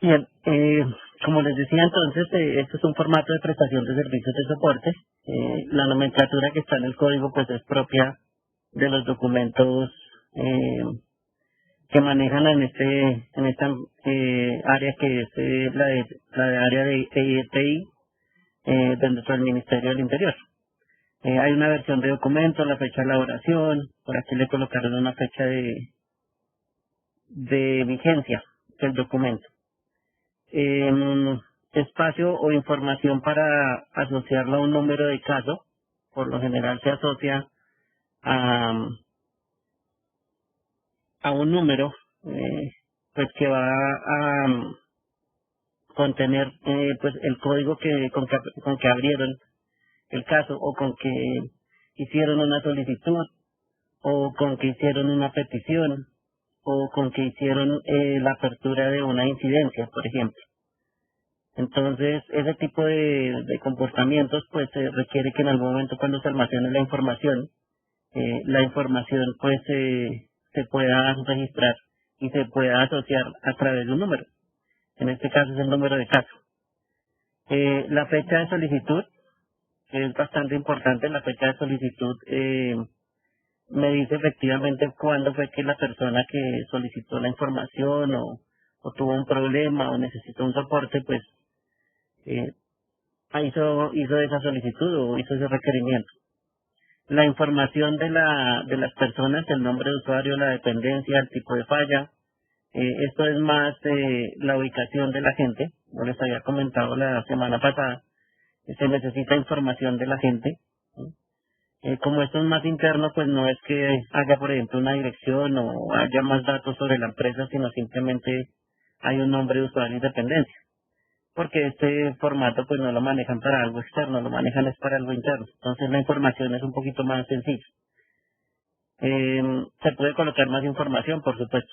Bien, como les decía entonces, esto es un formato de prestación de servicios de soporte. La nomenclatura que está en el código pues es propia de los documentos que manejan en esta área que es la de área de TI dentro del Ministerio del Interior. Hay una versión de documento, la fecha de elaboración, por aquí le colocaron una fecha de vigencia del documento. Espacio o información para asociarlo a un número de caso, por lo general se asocia a, a un número pues que va a contener pues el código con que abrieron el caso o con que hicieron una solicitud o con que hicieron una petición o con que hicieron la apertura de una incidencia, por ejemplo. Entonces, ese tipo de comportamientos pues requiere que en algún momento cuando se almacene la información pues se pueda registrar y se pueda asociar a través de un número. En este caso es el número de caso. La fecha de solicitud, que es bastante importante, la fecha de solicitud me dice efectivamente cuándo fue que la persona que solicitó la información o tuvo un problema o necesitó un soporte, pues eh, hizo esa solicitud o hizo ese requerimiento. La información de las personas, el nombre de usuario, la dependencia, el tipo de falla. Esto es más la ubicación de la gente, como les había comentado la semana pasada. Se necesita información de la gente. ¿Sí? Como esto es más interno, pues no es que haya, por ejemplo, una dirección o haya más datos sobre la empresa, sino simplemente hay un nombre de usuario y dependencia. Porque este formato pues no lo manejan para algo externo, lo manejan es para algo interno. Entonces la información es un poquito más sencilla. Se puede colocar más información, por supuesto.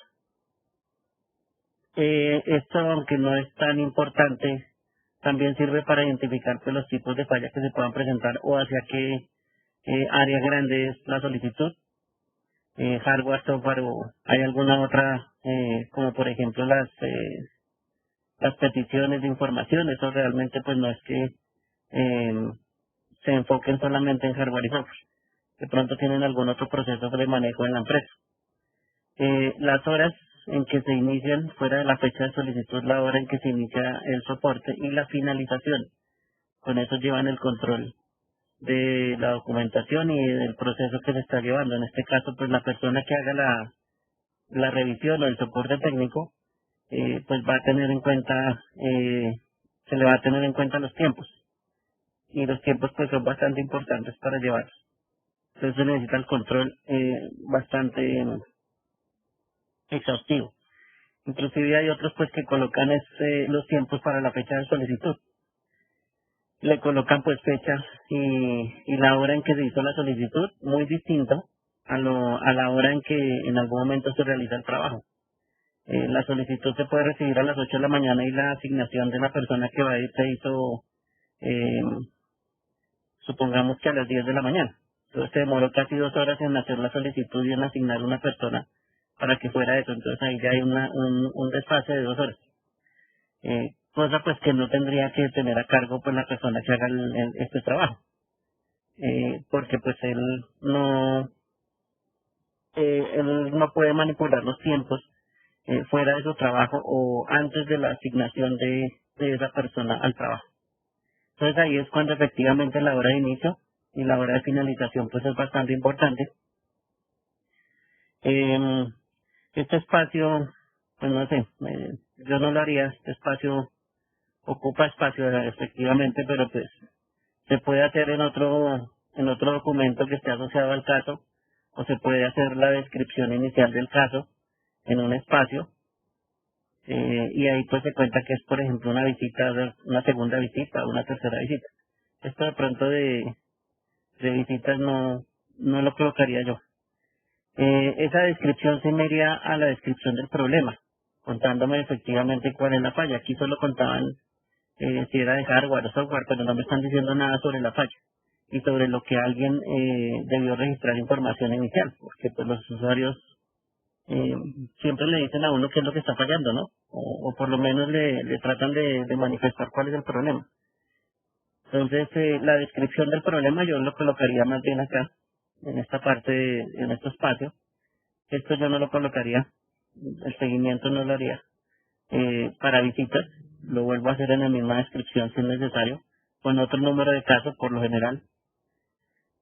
Esto, aunque no es tan importante, también sirve para identificar pues, los tipos de fallas que se puedan presentar o hacia qué área grande es la solicitud, hardware, software o hay alguna otra, como por ejemplo las peticiones de información. Eso realmente pues no es que se enfoquen solamente en hardware y software. De pronto tienen algún otro proceso de manejo en la empresa. Las horas en que se inician, fuera de la fecha de solicitud, la hora en que se inicia el soporte y la finalización. Con eso llevan el control de la documentación y del proceso que se está llevando. En este caso, pues la persona que haga la revisión o el soporte técnico, pues va a tener en cuenta, se le va a tener en cuenta los tiempos. Y los tiempos pues son bastante importantes para llevarlos. Entonces se necesita el control bastante exhaustivo. Inclusive hay otros pues que colocan los tiempos para la fecha de solicitud. Le colocan pues fecha y la hora en que se hizo la solicitud, muy distinto a la hora en que en algún momento se realiza el trabajo. La solicitud se puede recibir a las 8 de la mañana y la asignación de la persona que va a ir se hizo, eh, supongamos que a las 10 de la mañana. Entonces se demoró casi 2 horas en hacer la solicitud y en asignar una persona para que fuera eso. Entonces ahí ya hay un desfase de 2 horas. Cosa pues que no tendría que tener a cargo pues la persona que haga este trabajo. Porque pues él no puede manipular los tiempos fuera de su trabajo o antes de la asignación de esa persona al trabajo. Entonces ahí es cuando efectivamente la hora de inicio y la hora de finalización pues es bastante importante. Este espacio, pues no sé, yo no lo haría, este espacio ocupa espacio efectivamente, pero pues se puede hacer en otro documento que esté asociado al caso, o se puede hacer la descripción inicial del caso en un espacio, y ahí pues se cuenta que es por ejemplo una segunda visita o una tercera visita. Esto de pronto de visitas no lo colocaría yo. Esa descripción se me iría a la descripción del problema, contándome efectivamente cuál es la falla. Aquí solo contaban si era de hardware o software, pero no me están diciendo nada sobre la falla y sobre lo que alguien debió registrar información inicial, porque pues los usuarios eh, siempre le dicen a uno qué es lo que está fallando, ¿no? O por lo menos le tratan de manifestar cuál es el problema. Entonces, la descripción del problema yo lo colocaría más bien acá, en esta parte, en este espacio. Esto yo no lo colocaría, el seguimiento no lo haría. Para visitas, lo vuelvo a hacer en la misma descripción si es necesario, con otro número de casos por lo general.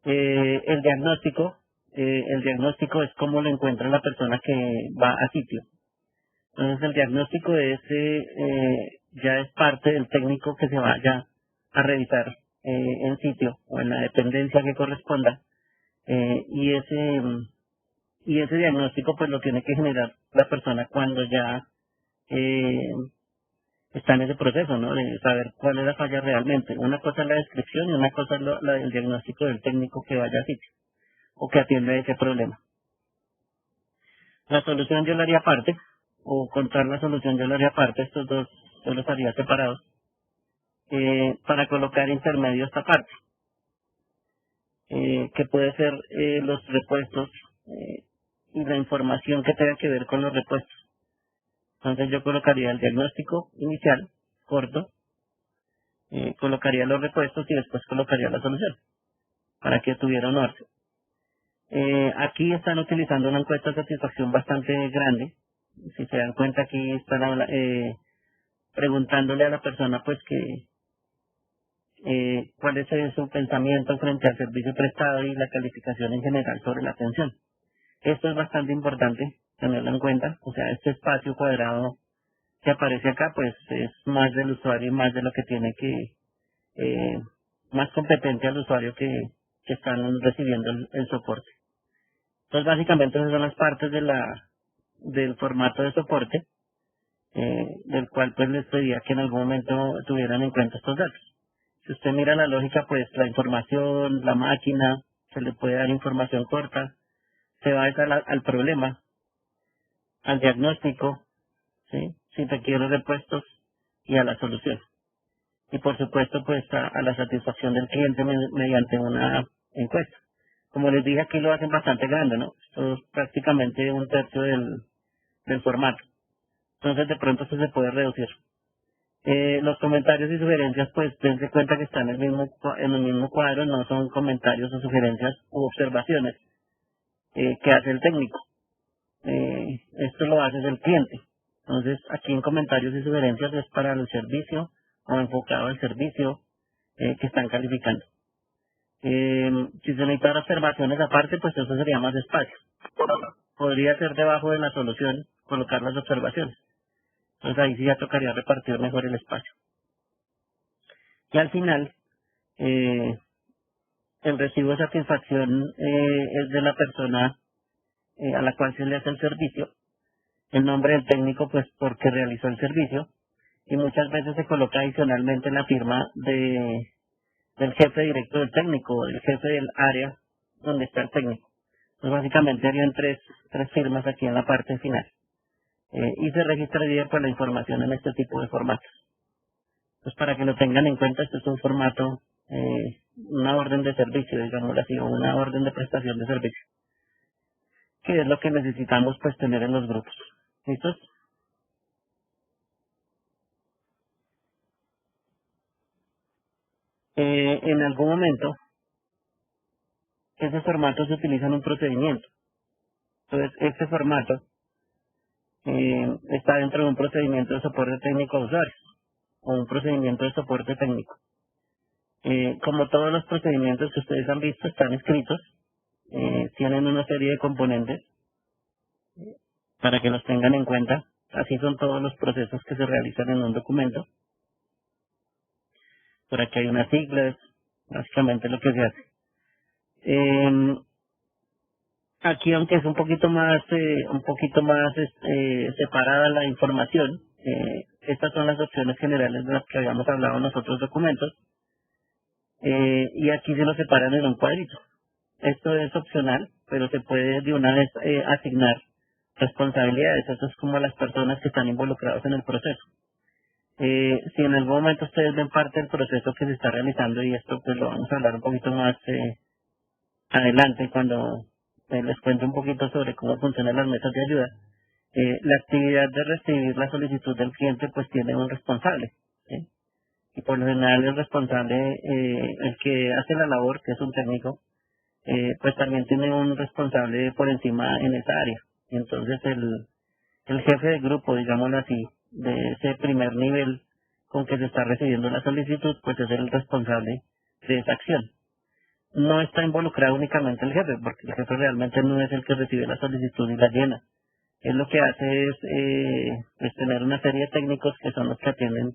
El diagnóstico es cómo lo encuentra la persona que va a sitio. Entonces el diagnóstico ya es parte del técnico que se vaya a revisar en sitio o en la dependencia que corresponda. Eh, y ese y ese diagnóstico pues lo tiene que generar la persona cuando ya eh, está en ese proceso, ¿no? De saber cuál es la falla realmente. Una cosa es la descripción y una cosa es el diagnóstico del técnico que vaya a sitio o que atiende ese problema. La solución yo la haría aparte, o contar la solución yo la haría aparte, estos dos yo los haría separados, para colocar intermedio esta parte, que puede ser los repuestos y la información que tenga que ver con los repuestos. Entonces yo colocaría el diagnóstico inicial, corto, colocaría los repuestos y después colocaría la solución, para que tuviera un orden. Aquí están utilizando una encuesta de satisfacción bastante grande. Si se dan cuenta, aquí están preguntándole a la persona pues que cuál es su pensamiento frente al servicio prestado y la calificación en general sobre la atención. Esto es bastante importante tenerlo en cuenta. O sea, este espacio cuadrado que aparece acá pues es más del usuario y más de lo que tiene más competente al usuario que están recibiendo el soporte. Entonces, básicamente esas son las partes del formato de soporte, del cual pues les pedía que en algún momento tuvieran en cuenta estos datos. Si usted mira la lógica, pues la información, la máquina, se le puede dar información corta, se va al problema, al diagnóstico, ¿sí? Si requiere los repuestos y a la solución. Y por supuesto, pues a la satisfacción del cliente mediante una encuesta. Como les dije, aquí lo hacen bastante grande, ¿no? Esto es prácticamente un tercio del formato. Entonces, de pronto eso se puede reducir. Los comentarios y sugerencias, pues, dense cuenta que están en el mismo cuadro, no son comentarios o sugerencias u observaciones que hace el técnico. Esto lo hace el cliente. Entonces, aquí en comentarios y sugerencias es para el servicio o enfocado al servicio que están calificando. Si se necesitan observaciones aparte, pues eso sería más espacio. Podría ser debajo de la solución colocar las observaciones. Entonces ahí sí ya tocaría repartir mejor el espacio. Y al final, el recibo de satisfacción es de la persona a la cual se le hace el servicio. El nombre del técnico, pues porque realizó el servicio. Y muchas veces se coloca adicionalmente la firma del jefe directo del técnico o del jefe del área donde está el técnico. Entonces básicamente harían tres firmas aquí en la parte final. Y se registraría pues la información en este tipo de formatos. Pues para que lo tengan en cuenta, esto es un formato, una orden de servicio, digámoslo así, o una orden de prestación de servicio, que es lo que necesitamos pues tener en los grupos. ¿Listos? En algún momento, ese formato se utiliza en un procedimiento. Entonces, este formato está dentro de un procedimiento de soporte técnico a usuarios, o un procedimiento de soporte técnico. Como todos los procedimientos que ustedes han visto, están escritos, tienen una serie de componentes para que los tengan en cuenta. Así son todos los procesos que se realizan en un documento. Por aquí hay unas siglas, básicamente lo que se hace. Aquí, aunque es un poquito más separada la información, estas son las opciones generales de las que habíamos hablado en los otros documentos. Y aquí se lo separan en un cuadrito. Esto es opcional, pero se puede de una vez asignar responsabilidades. Eso es como las personas que están involucradas en el proceso. Si en algún momento ustedes ven parte del proceso que se está realizando, y esto pues lo vamos a hablar un poquito más adelante cuando les cuento un poquito sobre cómo funcionan las mesas de ayuda. La actividad de recibir la solicitud del cliente pues tiene un responsable, ¿sí? Y por lo general el responsable, el que hace la labor, que es un técnico, pues también tiene un responsable por encima en esa área. Entonces el jefe de grupo, digámoslo así, de ese primer nivel con que se está recibiendo la solicitud, pues es el responsable de esa acción. No está involucrado únicamente el jefe, porque el jefe realmente no es el que recibe la solicitud y la llena. Él lo que hace es tener una serie de técnicos que son los que atienden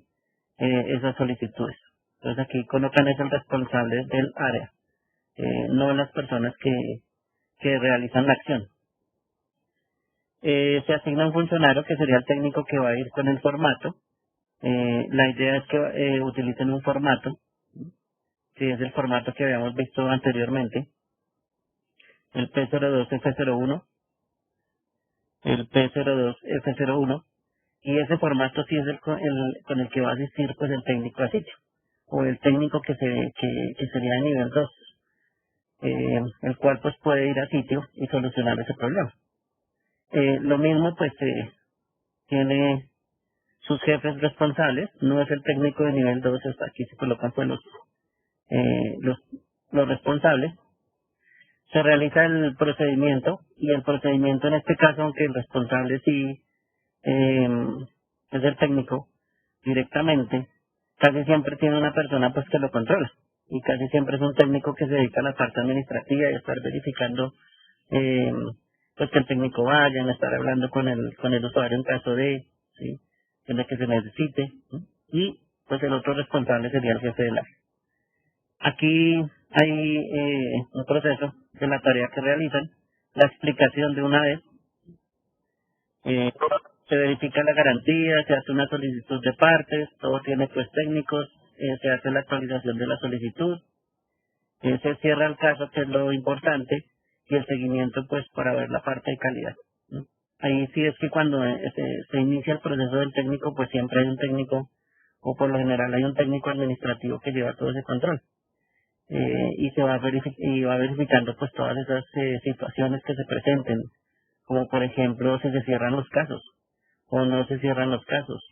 esas solicitudes. Entonces aquí colocan es el responsable del área, no las personas que realizan la acción. Se asigna un funcionario que sería el técnico que va a ir con el formato. La idea es que utilicen un formato, si es el formato que habíamos visto anteriormente, el P02 F01, el P02 F01, y ese formato sí es con el que va a asistir pues el técnico a sitio, o el técnico que sería de nivel 2, el cual pues puede ir a sitio y solucionar ese problema. Lo mismo pues tiene sus jefes responsables, no es el técnico de nivel 2, hasta aquí se colocan pues los responsables. Se realiza el procedimiento, y el procedimiento en este caso, aunque el responsable sí es el técnico directamente, casi siempre tiene una persona pues que lo controla, y casi siempre es un técnico que se dedica a la parte administrativa y a estar verificando eh, pues que el técnico vaya, a estar hablando con el usuario en caso de, ¿sí?, en lo que se necesite, ¿sí? Y pues el otro responsable sería el jefe del área. Aquí hay un proceso de la tarea que realizan, la explicación de una vez, eh, se verifica la garantía, se hace una solicitud de partes, todo tiene pues técnicos, se hace la actualización de la solicitud, se cierra el caso, que es lo importante, y el seguimiento pues para ver la parte de calidad, ¿no? Ahí sí es que cuando se inicia el proceso del técnico, pues siempre hay un técnico, o por lo general hay un técnico administrativo que lleva todo ese control. Y se va va verificando pues todas esas situaciones que se presenten, como por ejemplo si se cierran los casos o no se cierran los casos,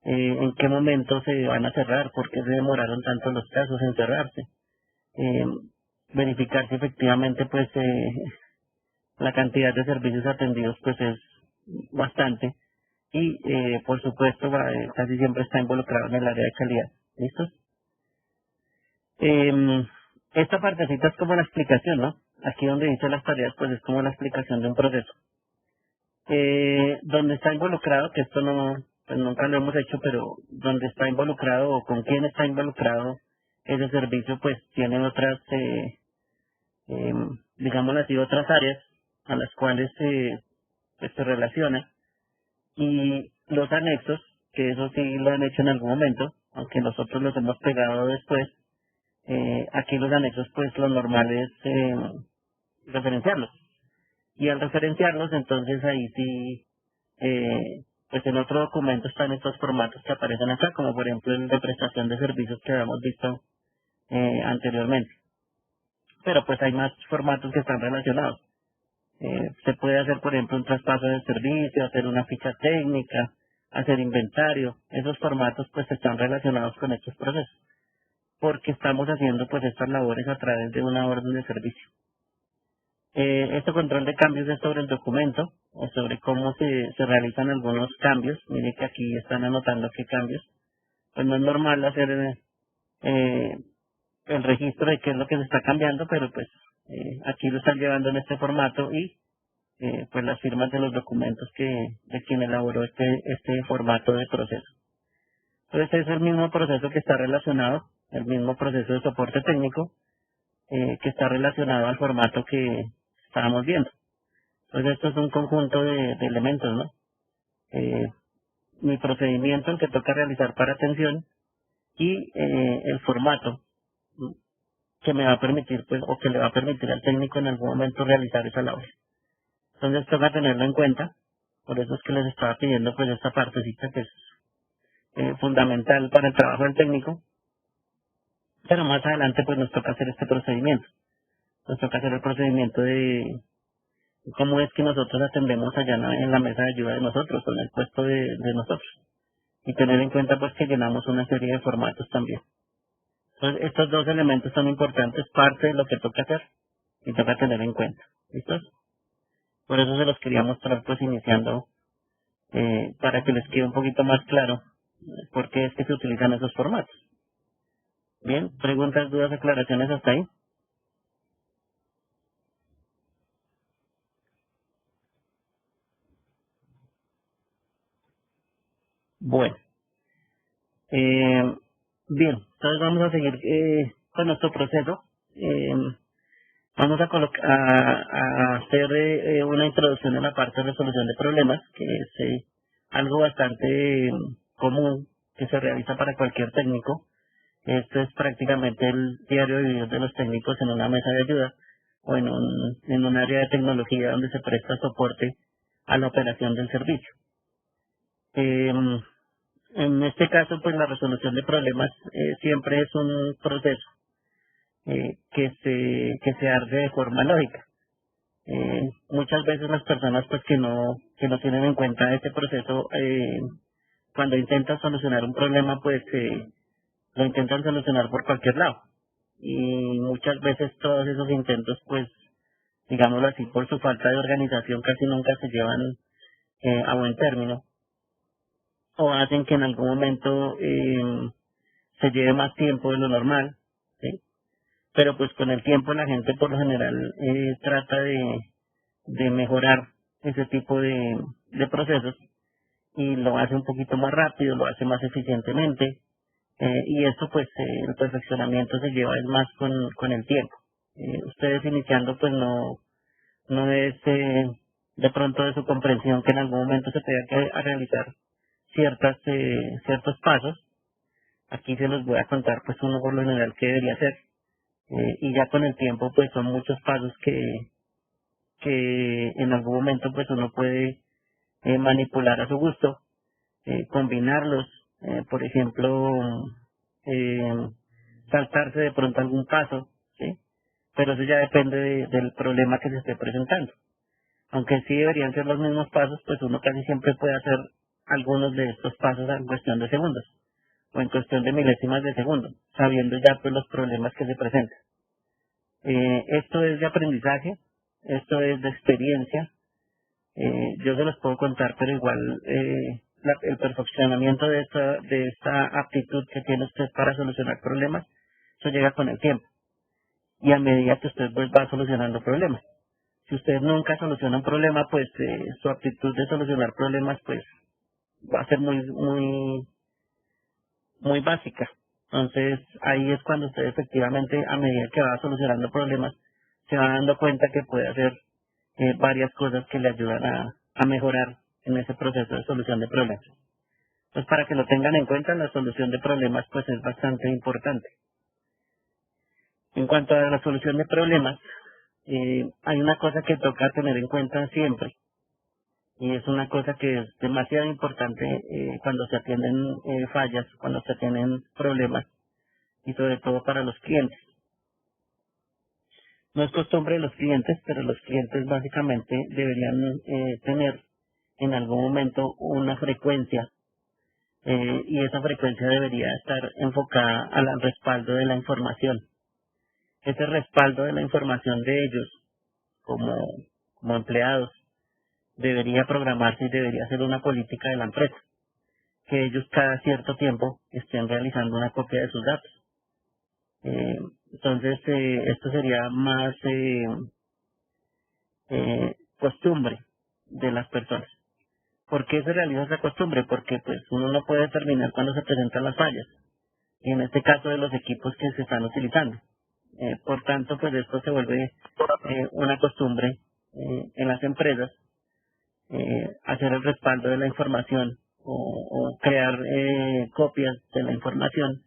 en qué momento se van a cerrar, por qué se demoraron tanto los casos en cerrarse, eh, verificar si efectivamente pues la cantidad de servicios atendidos pues es bastante, y por supuesto casi siempre está involucrado en el área de calidad. ¿Listos? Esta partecita es como la explicación, ¿no? Aquí donde dice las tareas, pues es como la explicación de un proceso. Donde está involucrado, que esto no, pues nunca lo hemos hecho, pero donde está involucrado o con quién está involucrado ese servicio, pues tiene otras, digámoslo así, otras áreas a las cuales pues, se relaciona. Y los anexos, que eso sí lo han hecho en algún momento, aunque nosotros los hemos pegado después. Aquí los anexos, pues lo normal es referenciarlos. Y al referenciarlos, entonces ahí sí, pues en otro documento están estos formatos que aparecen acá, como por ejemplo el de prestación de servicios que habíamos visto anteriormente. Pero pues hay más formatos que están relacionados. Se puede hacer, por ejemplo, un traspaso de servicio, hacer una ficha técnica, hacer inventario. Esos formatos pues están relacionados con estos procesos, porque estamos haciendo pues estas labores a través de una orden de servicio. Este control de cambios es sobre el documento, o sobre cómo se realizan algunos cambios. Mire que aquí están anotando qué cambios. Pues no es normal hacer eh, el registro de qué es lo que se está cambiando, pero pues aquí lo están llevando en este formato, y pues las firmas de los documentos de quien elaboró este formato de proceso. Entonces es el mismo proceso que está relacionado, el mismo proceso de soporte técnico, que está relacionado al formato que estábamos viendo. Entonces esto es un conjunto de elementos, ¿no? Mi procedimiento, el que toca realizar para atención, y el formato, ¿no?, que me va a permitir, pues, o que le va a permitir al técnico en algún momento realizar esa labor. Entonces toca tenerlo en cuenta. Por eso es que les estaba pidiendo pues esta partecita que es fundamental para el trabajo del técnico, pero más adelante pues nos toca hacer este procedimiento. Nos toca hacer el procedimiento de cómo es que nosotros atendemos allá en la mesa de ayuda de nosotros, o en el puesto de nosotros. Y tener en cuenta pues que llenamos una serie de formatos también. Entonces, estos dos elementos son importantes, parte de lo que toca hacer y toca tener en cuenta. ¿Listos? Por eso se los quería mostrar pues iniciando, para que les quede un poquito más claro por qué es que se utilizan esos formatos. Bien, preguntas, dudas, aclaraciones hasta ahí. Bueno, bien, entonces vamos a seguir con nuestro proceso. Eh, Vamos a hacer una introducción en la parte de resolución de problemas, que es algo bastante común que se realiza para cualquier técnico. Esto es prácticamente el diario vivir de los técnicos en una mesa de ayuda o en un área de tecnología donde se presta soporte a la operación del servicio. En este caso, pues la resolución de problemas siempre es un proceso que se hace de forma lógica. Muchas veces las personas pues que no tienen en cuenta este proceso, cuando intentan solucionar un problema, pues lo intentan solucionar por cualquier lado. Y muchas veces todos esos intentos, pues, digámoslo así, por su falta de organización, casi nunca se llevan a buen término, o hacen que en algún momento se lleve más tiempo de lo normal, ¿sí? Pero pues con el tiempo la gente por lo general trata de mejorar ese tipo de procesos y lo hace un poquito más rápido, lo hace más eficientemente, y esto pues el perfeccionamiento se lleva es más con el tiempo. Ustedes iniciando pues no es de pronto de su comprensión que en algún momento se tenga que realizar ciertos pasos. Aquí se los voy a contar pues uno por lo general que debería hacer, y ya con el tiempo pues son muchos pasos que en algún momento pues uno puede manipular a su gusto, combinarlos, por ejemplo, eh, saltarse de pronto algún paso, ¿sí? Pero eso ya depende del problema que se esté presentando. Aunque sí deberían ser los mismos pasos, pues uno casi siempre puede hacer algunos de estos pasos en cuestión de segundos o en cuestión de milésimas de segundo, sabiendo ya pues los problemas que se presentan. Esto es de aprendizaje, esto es de experiencia. Yo se los puedo contar, pero igual el perfeccionamiento de esta aptitud que tiene usted para solucionar problemas, eso llega con el tiempo y a medida que usted pues, va solucionando problemas. Si usted nunca soluciona un problema, pues su aptitud de solucionar problemas pues va a ser muy básica. Entonces ahí es cuando usted efectivamente a medida que va solucionando problemas se va dando cuenta que puede hacer varias cosas que le ayudan a mejorar en ese proceso de solución de problemas. Entonces para que lo tengan en cuenta, la solución de problemas pues es bastante importante. En cuanto a la solución de problemas, hay una cosa que toca tener en cuenta siempre, y es una cosa que es demasiado importante cuando se atienden fallas, cuando se atienden problemas, y sobre todo para los clientes. No es costumbre de los clientes, pero los clientes básicamente deberían tener en algún momento una frecuencia, y esa frecuencia debería estar enfocada al respaldo de la información. Ese respaldo de la información de ellos como empleados debería programarse y debería ser una política de la empresa, que ellos cada cierto tiempo estén realizando una copia de sus datos. Entonces, esto sería más costumbre de las personas. ¿Por qué se realiza esa costumbre? Porque pues uno no puede determinar cuándo se presentan las fallas, y en este caso de los equipos que se están utilizando. Por tanto, pues esto se vuelve una costumbre en las empresas, hacer el respaldo de la información o crear copias de la información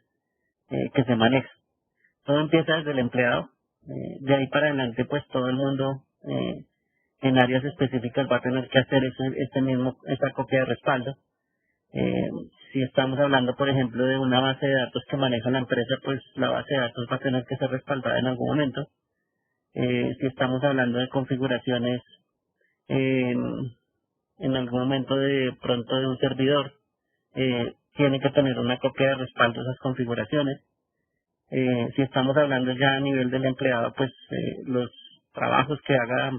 que se maneja. Todo empieza desde el empleado, de ahí para adelante pues todo el mundo en áreas específicas va a tener que hacer esa copia de respaldo. Eh, si estamos hablando, por ejemplo, de una base de datos que maneja la empresa, pues la base de datos va a tener que ser respaldada en algún momento. Si estamos hablando de configuraciones en, en algún momento de pronto de un servidor, tiene que tener una copia de respaldo de esas configuraciones. Si estamos hablando ya a nivel del empleado, pues los trabajos que haga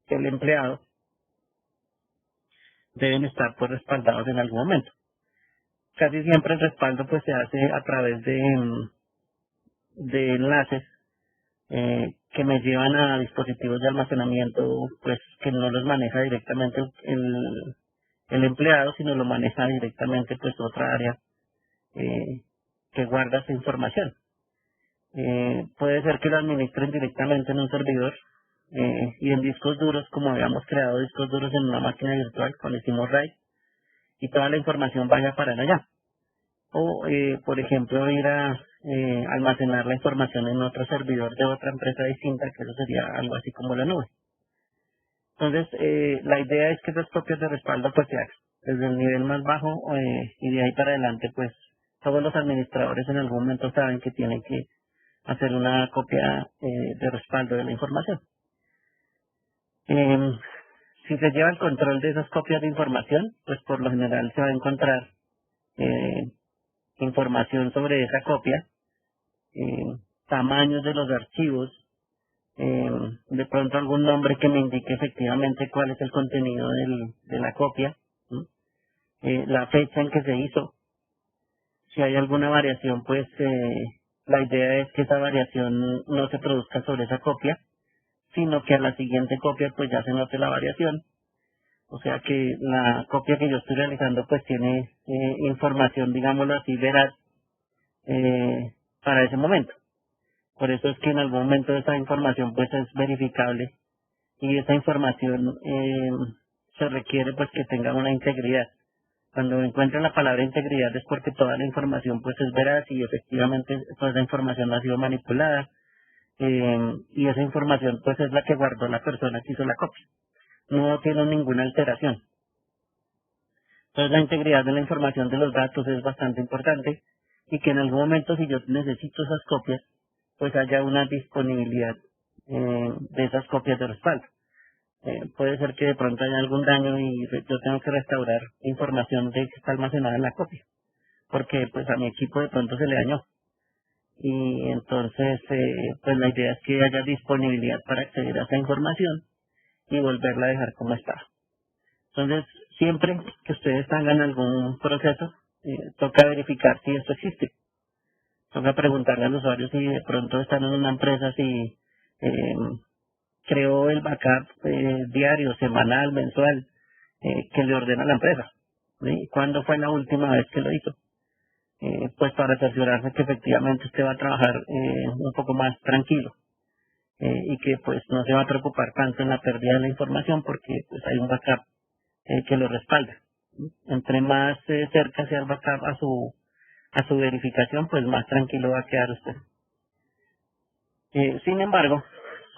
el empleado deben estar pues respaldados en algún momento. Casi siempre el respaldo pues se hace a través de enlaces que me llevan a dispositivos de almacenamiento pues que no los maneja directamente el empleado, sino lo maneja directamente pues otra área que guarda esa información. Puede ser que lo administren directamente en un servidor y en discos duros, como habíamos creado discos duros en una máquina virtual cuando hicimos RAID, y toda la información vaya a parar allá. O, por ejemplo, ir a almacenar la información en otro servidor de otra empresa distinta, que eso sería algo así como la nube. Entonces, la idea es que esas copias de respaldo pues se hagan desde el nivel más bajo y de ahí para adelante, pues todos los administradores en algún momento saben que tienen que hacer una copia de respaldo de la información. Si se lleva el control de esas copias de información, pues por lo general se va a encontrar información sobre esa copia, tamaños de los archivos, de pronto algún nombre que me indique efectivamente cuál es el contenido de la copia, la fecha en que se hizo. Si hay alguna variación, pues la idea es que esa variación no se produzca sobre esa copia, sino que a la siguiente copia pues ya se note la variación. O sea que la copia que yo estoy realizando pues tiene información, digámoslo así, veraz para ese momento. Por eso es que en algún momento esa información pues es verificable y esa información se requiere pues que tenga una integridad. Cuando encuentran la palabra integridad es porque toda la información pues es veraz y efectivamente toda esa información no ha sido manipulada y esa información pues es la que guardó la persona que hizo la copia. No tiene ninguna alteración. Entonces la integridad de la información de los datos es bastante importante y que en algún momento si yo necesito esas copias pues haya una disponibilidad de esas copias de respaldo. Puede ser que de pronto haya algún daño y yo tengo que restaurar información de que está almacenada en la copia, porque pues a mi equipo de pronto se le dañó. Y entonces pues la idea es que haya disponibilidad para acceder a esa información y volverla a dejar como está. Entonces, siempre que ustedes hagan algún proceso, toca verificar si esto existe. Toca preguntarle al usuario si de pronto están en una empresa, si creó el backup diario, semanal, mensual, que le ordena la empresa. ¿Sí? ¿Cuándo fue la última vez que lo hizo? Pues para cerciorarse que efectivamente usted va a trabajar un poco más tranquilo y que pues no se va a preocupar tanto en la pérdida de la información porque pues hay un backup que lo respalda. Entre más cerca sea el backup a su verificación, pues más tranquilo va a quedar usted. Sin embargo,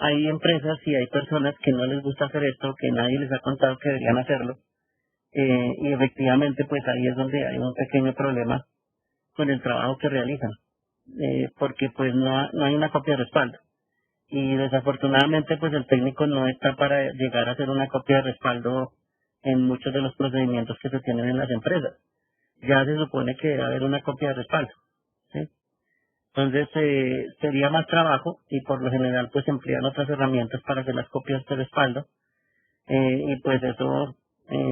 hay empresas y hay personas que no les gusta hacer esto, que nadie les ha contado que deberían hacerlo, y efectivamente pues ahí es donde hay un pequeño problema con el trabajo que realizan, porque pues no hay una copia de respaldo. Y desafortunadamente pues el técnico no está para llegar a hacer una copia de respaldo en muchos de los procedimientos que se tienen en las empresas. Ya se supone que debe haber una copia de respaldo, ¿sí? Entonces sería más trabajo y por lo general pues emplean otras herramientas para hacer las copias de respaldo y pues eso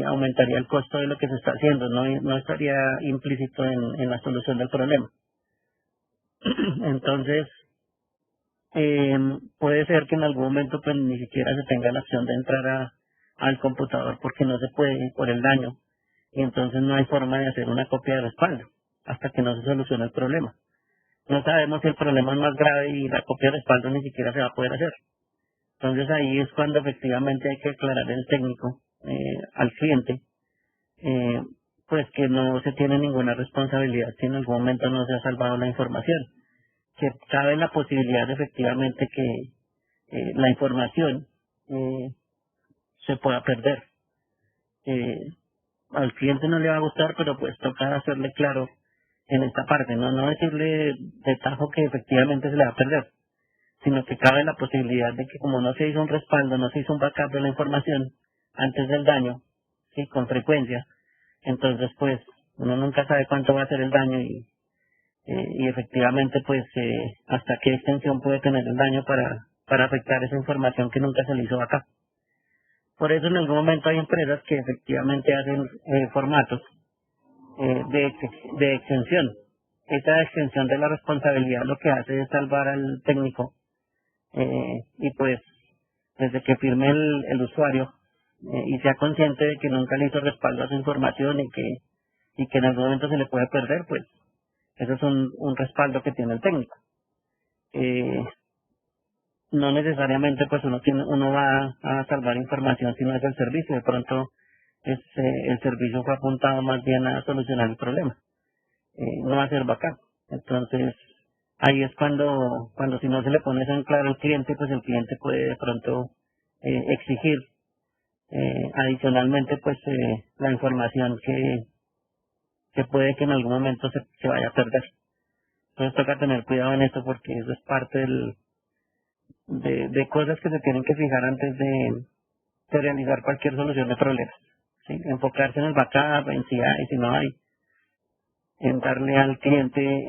aumentaría el costo de lo que se está haciendo, no estaría implícito en la solución del problema. Entonces puede ser que en algún momento pues ni siquiera se tenga la opción de entrar al computador porque no se puede por el daño y entonces no hay forma de hacer una copia de respaldo hasta que no se solucione el problema. No sabemos si el problema es más grave y la copia de respaldo ni siquiera se va a poder hacer. Entonces ahí es cuando efectivamente hay que aclarar el técnico al cliente, pues que no se tiene ninguna responsabilidad si en algún momento no se ha salvado la información. Que cabe la posibilidad efectivamente que la información se pueda perder. Al cliente no le va a gustar, pero pues toca hacerle claro en esta parte, no decirle de tajo que efectivamente se le va a perder, sino que cabe la posibilidad de que como no se hizo un respaldo, no se hizo un backup de la información antes del daño, sí, con frecuencia, entonces pues uno nunca sabe cuánto va a ser el daño y efectivamente pues hasta qué extensión puede tener el daño para afectar esa información que nunca se le hizo backup. Por eso en algún momento hay empresas que efectivamente hacen formatos de extensión. Esa extensión de la responsabilidad lo que hace es salvar al técnico y pues desde que firme el usuario y sea consciente de que nunca le hizo respaldo a su información y que en algún momento se le puede perder, pues eso es un respaldo que tiene el técnico. No necesariamente pues uno va a salvar información si no es el servicio, de pronto el servicio fue apuntado más bien a solucionar el problema, no a hacer backup. Entonces, ahí es cuando si no se le pone eso en claro al cliente, pues el cliente puede de pronto exigir adicionalmente pues la información que puede que en algún momento se vaya a perder. Entonces toca tener cuidado en esto porque eso es parte de cosas que se tienen que fijar antes de realizar cualquier solución de problemas. ¿Sí? Enfocarse en el backup, en si hay, si no hay, en darle al cliente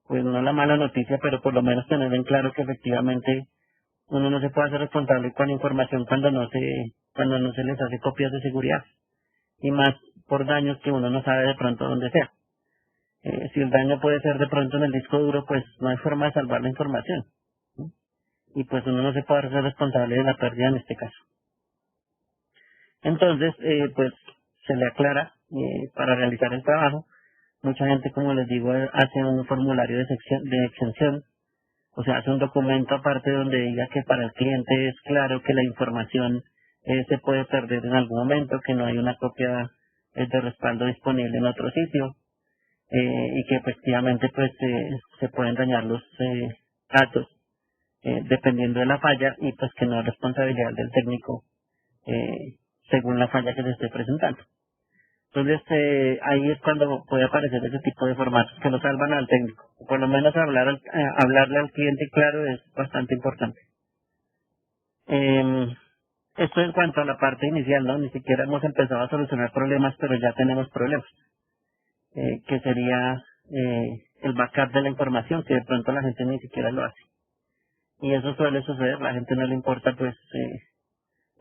pues no la mala noticia, pero por lo menos tener en claro que efectivamente uno no se puede hacer responsable con información cuando no se les hace copias de seguridad y más por daños que uno no sabe de pronto dónde sea. Si el daño puede ser de pronto en el disco duro, pues no hay forma de salvar la información, ¿sí? Y pues uno no se puede hacer responsable de la pérdida en este caso. Entonces, pues se le aclara para realizar el trabajo. Mucha gente, como les digo, hace un formulario de exención. O sea, hace un documento aparte donde diga que para el cliente es claro que la información se puede perder en algún momento, que no hay una copia de respaldo disponible en otro sitio y que efectivamente pues se pueden dañar los datos dependiendo de la falla y pues que no es responsabilidad del técnico según la falla que se esté presentando. Entonces ahí es cuando puede aparecer ese tipo de formatos que lo salvan al técnico. Por lo menos hablarle al cliente claro es bastante importante. Eh, Esto en cuanto a la parte inicial, ¿no? Ni siquiera hemos empezado a solucionar problemas, pero ya tenemos problemas. Que sería el backup de la información, que de pronto la gente ni siquiera lo hace. Y eso suele suceder, la gente no le importa pues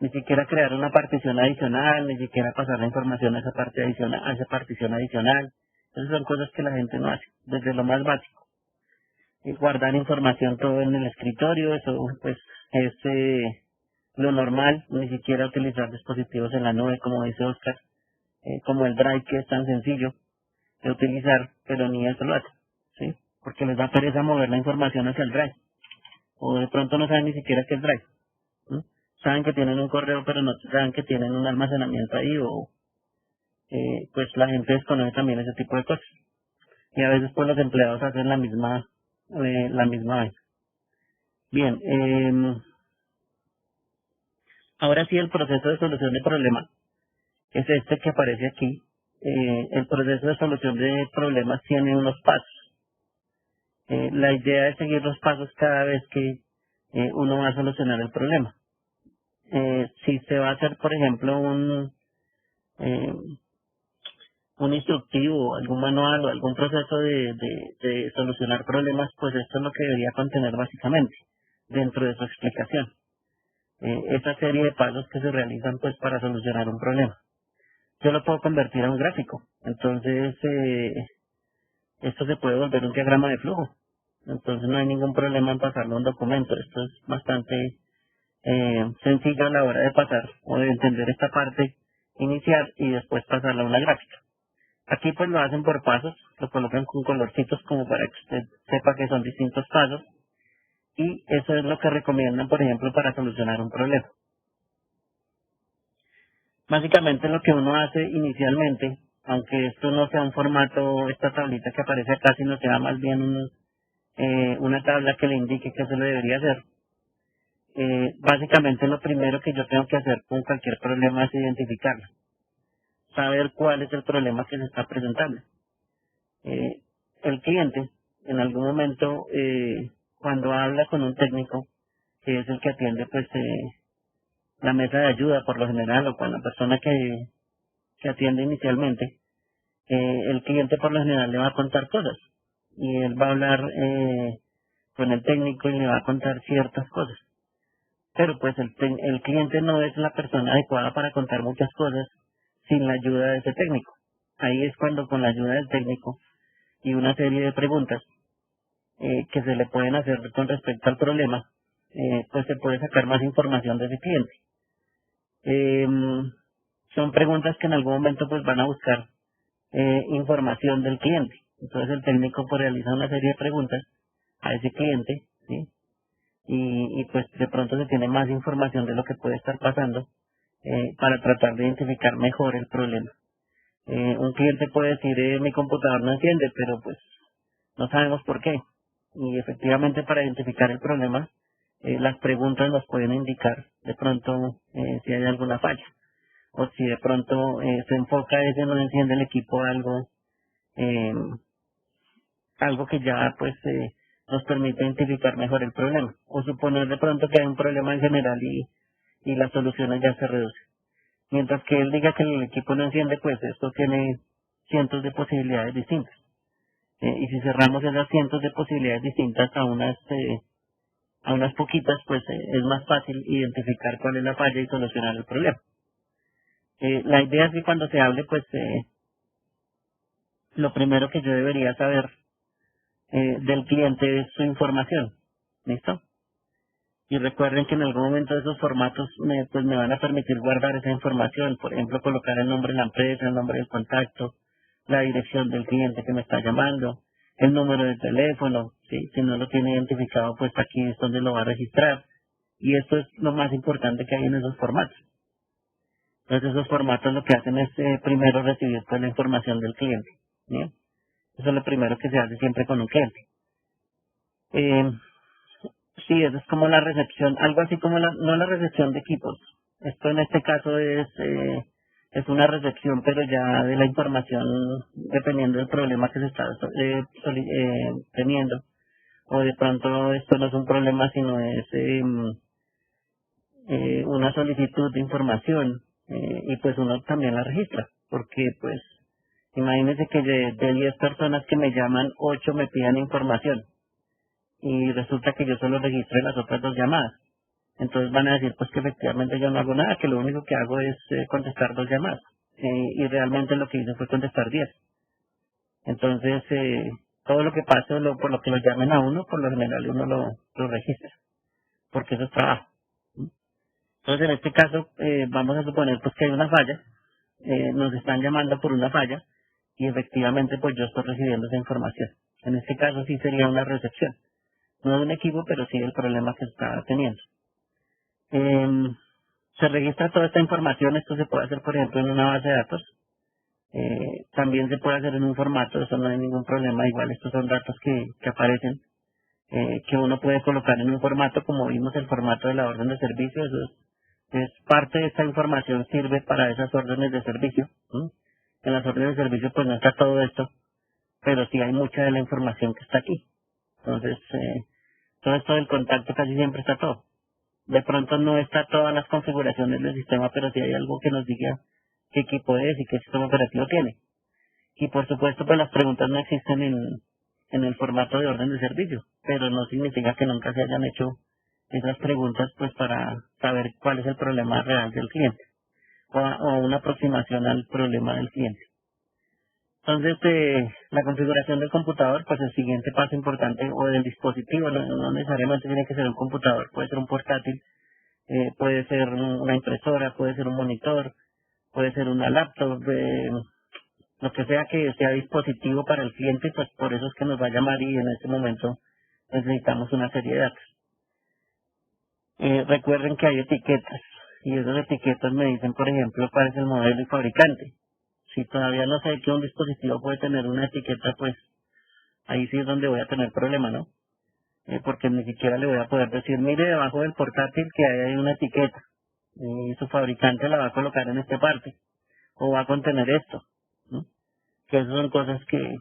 ni siquiera crear una partición adicional, ni siquiera pasar la información a esa parte adicional, a esa partición adicional. Esas son cosas que la gente no hace, desde lo más básico. Y guardar información todo en el escritorio, eso pues es lo normal, ni siquiera utilizar dispositivos en la nube, como dice Oscar, como el Drive, que es tan sencillo de utilizar, pero ni eso lo hace, ¿sí? Porque les da pereza mover la información hacia el Drive, o de pronto no saben ni siquiera qué es Drive, ¿sí? Saben que tienen un correo, pero no saben que tienen un almacenamiento ahí, o pues la gente desconoce también ese tipo de cosas. Y a veces pues los empleados hacen la misma vaina. Bien, ahora sí el proceso de solución de problemas es este que aparece aquí. El proceso de solución de problemas tiene unos pasos. La idea es seguir los pasos cada vez que uno va a solucionar el problema. Si se va a hacer, por ejemplo, eh, un instructivo, algún manual o algún proceso de solucionar problemas, pues esto es lo que debería contener básicamente dentro de su explicación. Esa serie de pasos que se realizan pues para solucionar un problema. Yo lo puedo convertir a un gráfico. Entonces, esto se puede volver un diagrama de flujo. Entonces no hay ningún problema en pasarlo a un documento. Esto es bastante sencillo a la hora de pasar o de entender esta parte inicial y después pasarla a una gráfica. Aquí pues lo hacen por pasos, lo colocan con colorcitos como para que usted sepa que son distintos pasos y eso es lo que recomiendan, por ejemplo, para solucionar un problema. Básicamente lo que uno hace inicialmente, aunque esto no sea un formato, esta tablita que aparece acá, sino sea más bien una tabla que le indique que se le debería hacer. Básicamente lo primero que yo tengo que hacer con cualquier problema es identificarlo, saber cuál es el problema que se está presentando. El cliente en algún momento cuando habla con un técnico, que es el que atiende pues la mesa de ayuda por lo general, o con la persona que atiende inicialmente, el cliente por lo general le va a contar cosas y él va a hablar con el técnico y le va a contar ciertas cosas. Pero pues el cliente no es la persona adecuada para contar muchas cosas sin la ayuda de ese técnico. Ahí es cuando con la ayuda del técnico y una serie de preguntas que se le pueden hacer con respecto al problema, pues se puede sacar más información de ese cliente. Son preguntas que en algún momento pues van a buscar información del cliente. Entonces el técnico pues realiza una serie de preguntas a ese cliente, ¿sí? Y pues de pronto se tiene más información de lo que puede estar pasando para tratar de identificar mejor el problema. Un cliente puede decir, mi computador no enciende, pero pues no sabemos por qué. Y efectivamente para identificar el problema, las preguntas nos pueden indicar de pronto si hay alguna falla. O si de pronto se enfoca ese no enciende el equipo eh, algo que ya pues nos permite identificar mejor el problema. O suponer de pronto que hay un problema en general y las soluciones ya se reducen. Mientras que él diga que el equipo no enciende, pues esto tiene cientos de posibilidades distintas. Y si cerramos esas cientos de posibilidades distintas a unas poquitas, pues es más fácil identificar cuál es la falla y solucionar el problema. La idea es que cuando se hable, pues lo primero que yo debería saber del cliente es su información. ¿Listo? Y recuerden que en algún momento esos formatos pues me van a permitir guardar esa información. Por ejemplo, colocar el nombre de la empresa, el nombre del contacto, la dirección del cliente que me está llamando, el número de teléfono. ¿Sí? Si no lo tiene identificado, pues aquí es donde lo va a registrar. Y esto es lo más importante que hay en esos formatos. Entonces esos formatos lo que hacen es primero recibir pues la información del cliente. ¿Bien? Eso es lo primero que se hace siempre con un cliente. Eh, sí, eso es como la recepción, algo así como no la recepción de equipos. Esto en este caso es una recepción, pero ya de la información dependiendo del problema que se está teniendo. O de pronto esto no es un problema, sino es una solicitud de información y pues uno también la registra, porque pues imagínense que de 10 personas que me llaman, 8 me pidan información y resulta que yo solo registré las otras 2 llamadas. Entonces van a decir pues que efectivamente yo no hago nada, que lo único que hago es contestar 2 llamadas y realmente lo que hice fue contestar 10. Entonces todo lo que pase por lo que lo llamen a uno, por lo general uno lo registra, porque eso es trabajo. Entonces, en este caso, vamos a suponer pues que hay una falla, nos están llamando por una falla y efectivamente pues yo estoy recibiendo esa información. En este caso sí sería una recepción, no de un equipo, pero sí del problema que está teniendo. Se registra toda esta información, esto se puede hacer por ejemplo en una base de datos, también se puede hacer en un formato, eso no hay ningún problema, igual estos son datos que aparecen, que uno puede colocar en un formato, como vimos el formato de la orden de servicio, eso es parte de esta información, sirve para esas órdenes de servicio. ¿Sí? En las órdenes de servicio pues no está todo esto, pero sí hay mucha de la información que está aquí. Entonces, todo esto del contacto casi siempre está todo. De pronto no está todas las configuraciones del sistema, pero sí hay algo que nos diga qué equipo es y qué sistema operativo tiene. Y por supuesto pues las preguntas no existen en el formato de orden de servicio, pero no significa que nunca se hayan hecho esas preguntas pues para saber cuál es el problema real del cliente o una aproximación al problema del cliente. Entonces, la configuración del computador, pues el siguiente paso importante, o del dispositivo, no necesariamente tiene que ser un computador, puede ser un portátil, puede ser una impresora, puede ser un monitor, puede ser una laptop, lo que sea que sea dispositivo para el cliente, pues por eso es que nos va a llamar y en este momento necesitamos una serie de datos. Recuerden que hay etiquetas y esas etiquetas me dicen, por ejemplo, cuál es el modelo y fabricante. Si todavía no sé que un dispositivo puede tener una etiqueta, pues ahí sí es donde voy a tener problema, ¿no? Porque ni siquiera le voy a poder decir, mire, debajo del portátil que hay una etiqueta y su fabricante la va a colocar en esta parte o va a contener esto, que esas son cosas que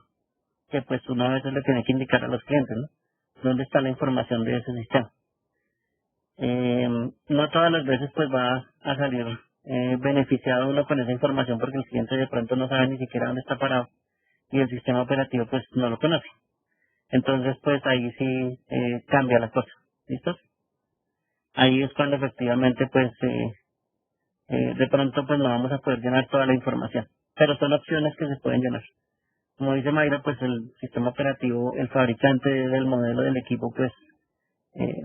pues uno a veces le tiene que indicar a los clientes, ¿no? dónde está la información de ese sistema. No todas las veces pues va a salir beneficiado uno con esa información porque el cliente de pronto no sabe ni siquiera dónde está parado y el sistema operativo pues no lo conoce. Entonces pues ahí sí cambia la cosa. ¿Listos? Ahí es cuando efectivamente pues de pronto pues no vamos a poder llenar toda la información. Pero son opciones que se pueden llenar. Como dice Mayra, pues el sistema operativo, el fabricante del modelo del equipo pues eh,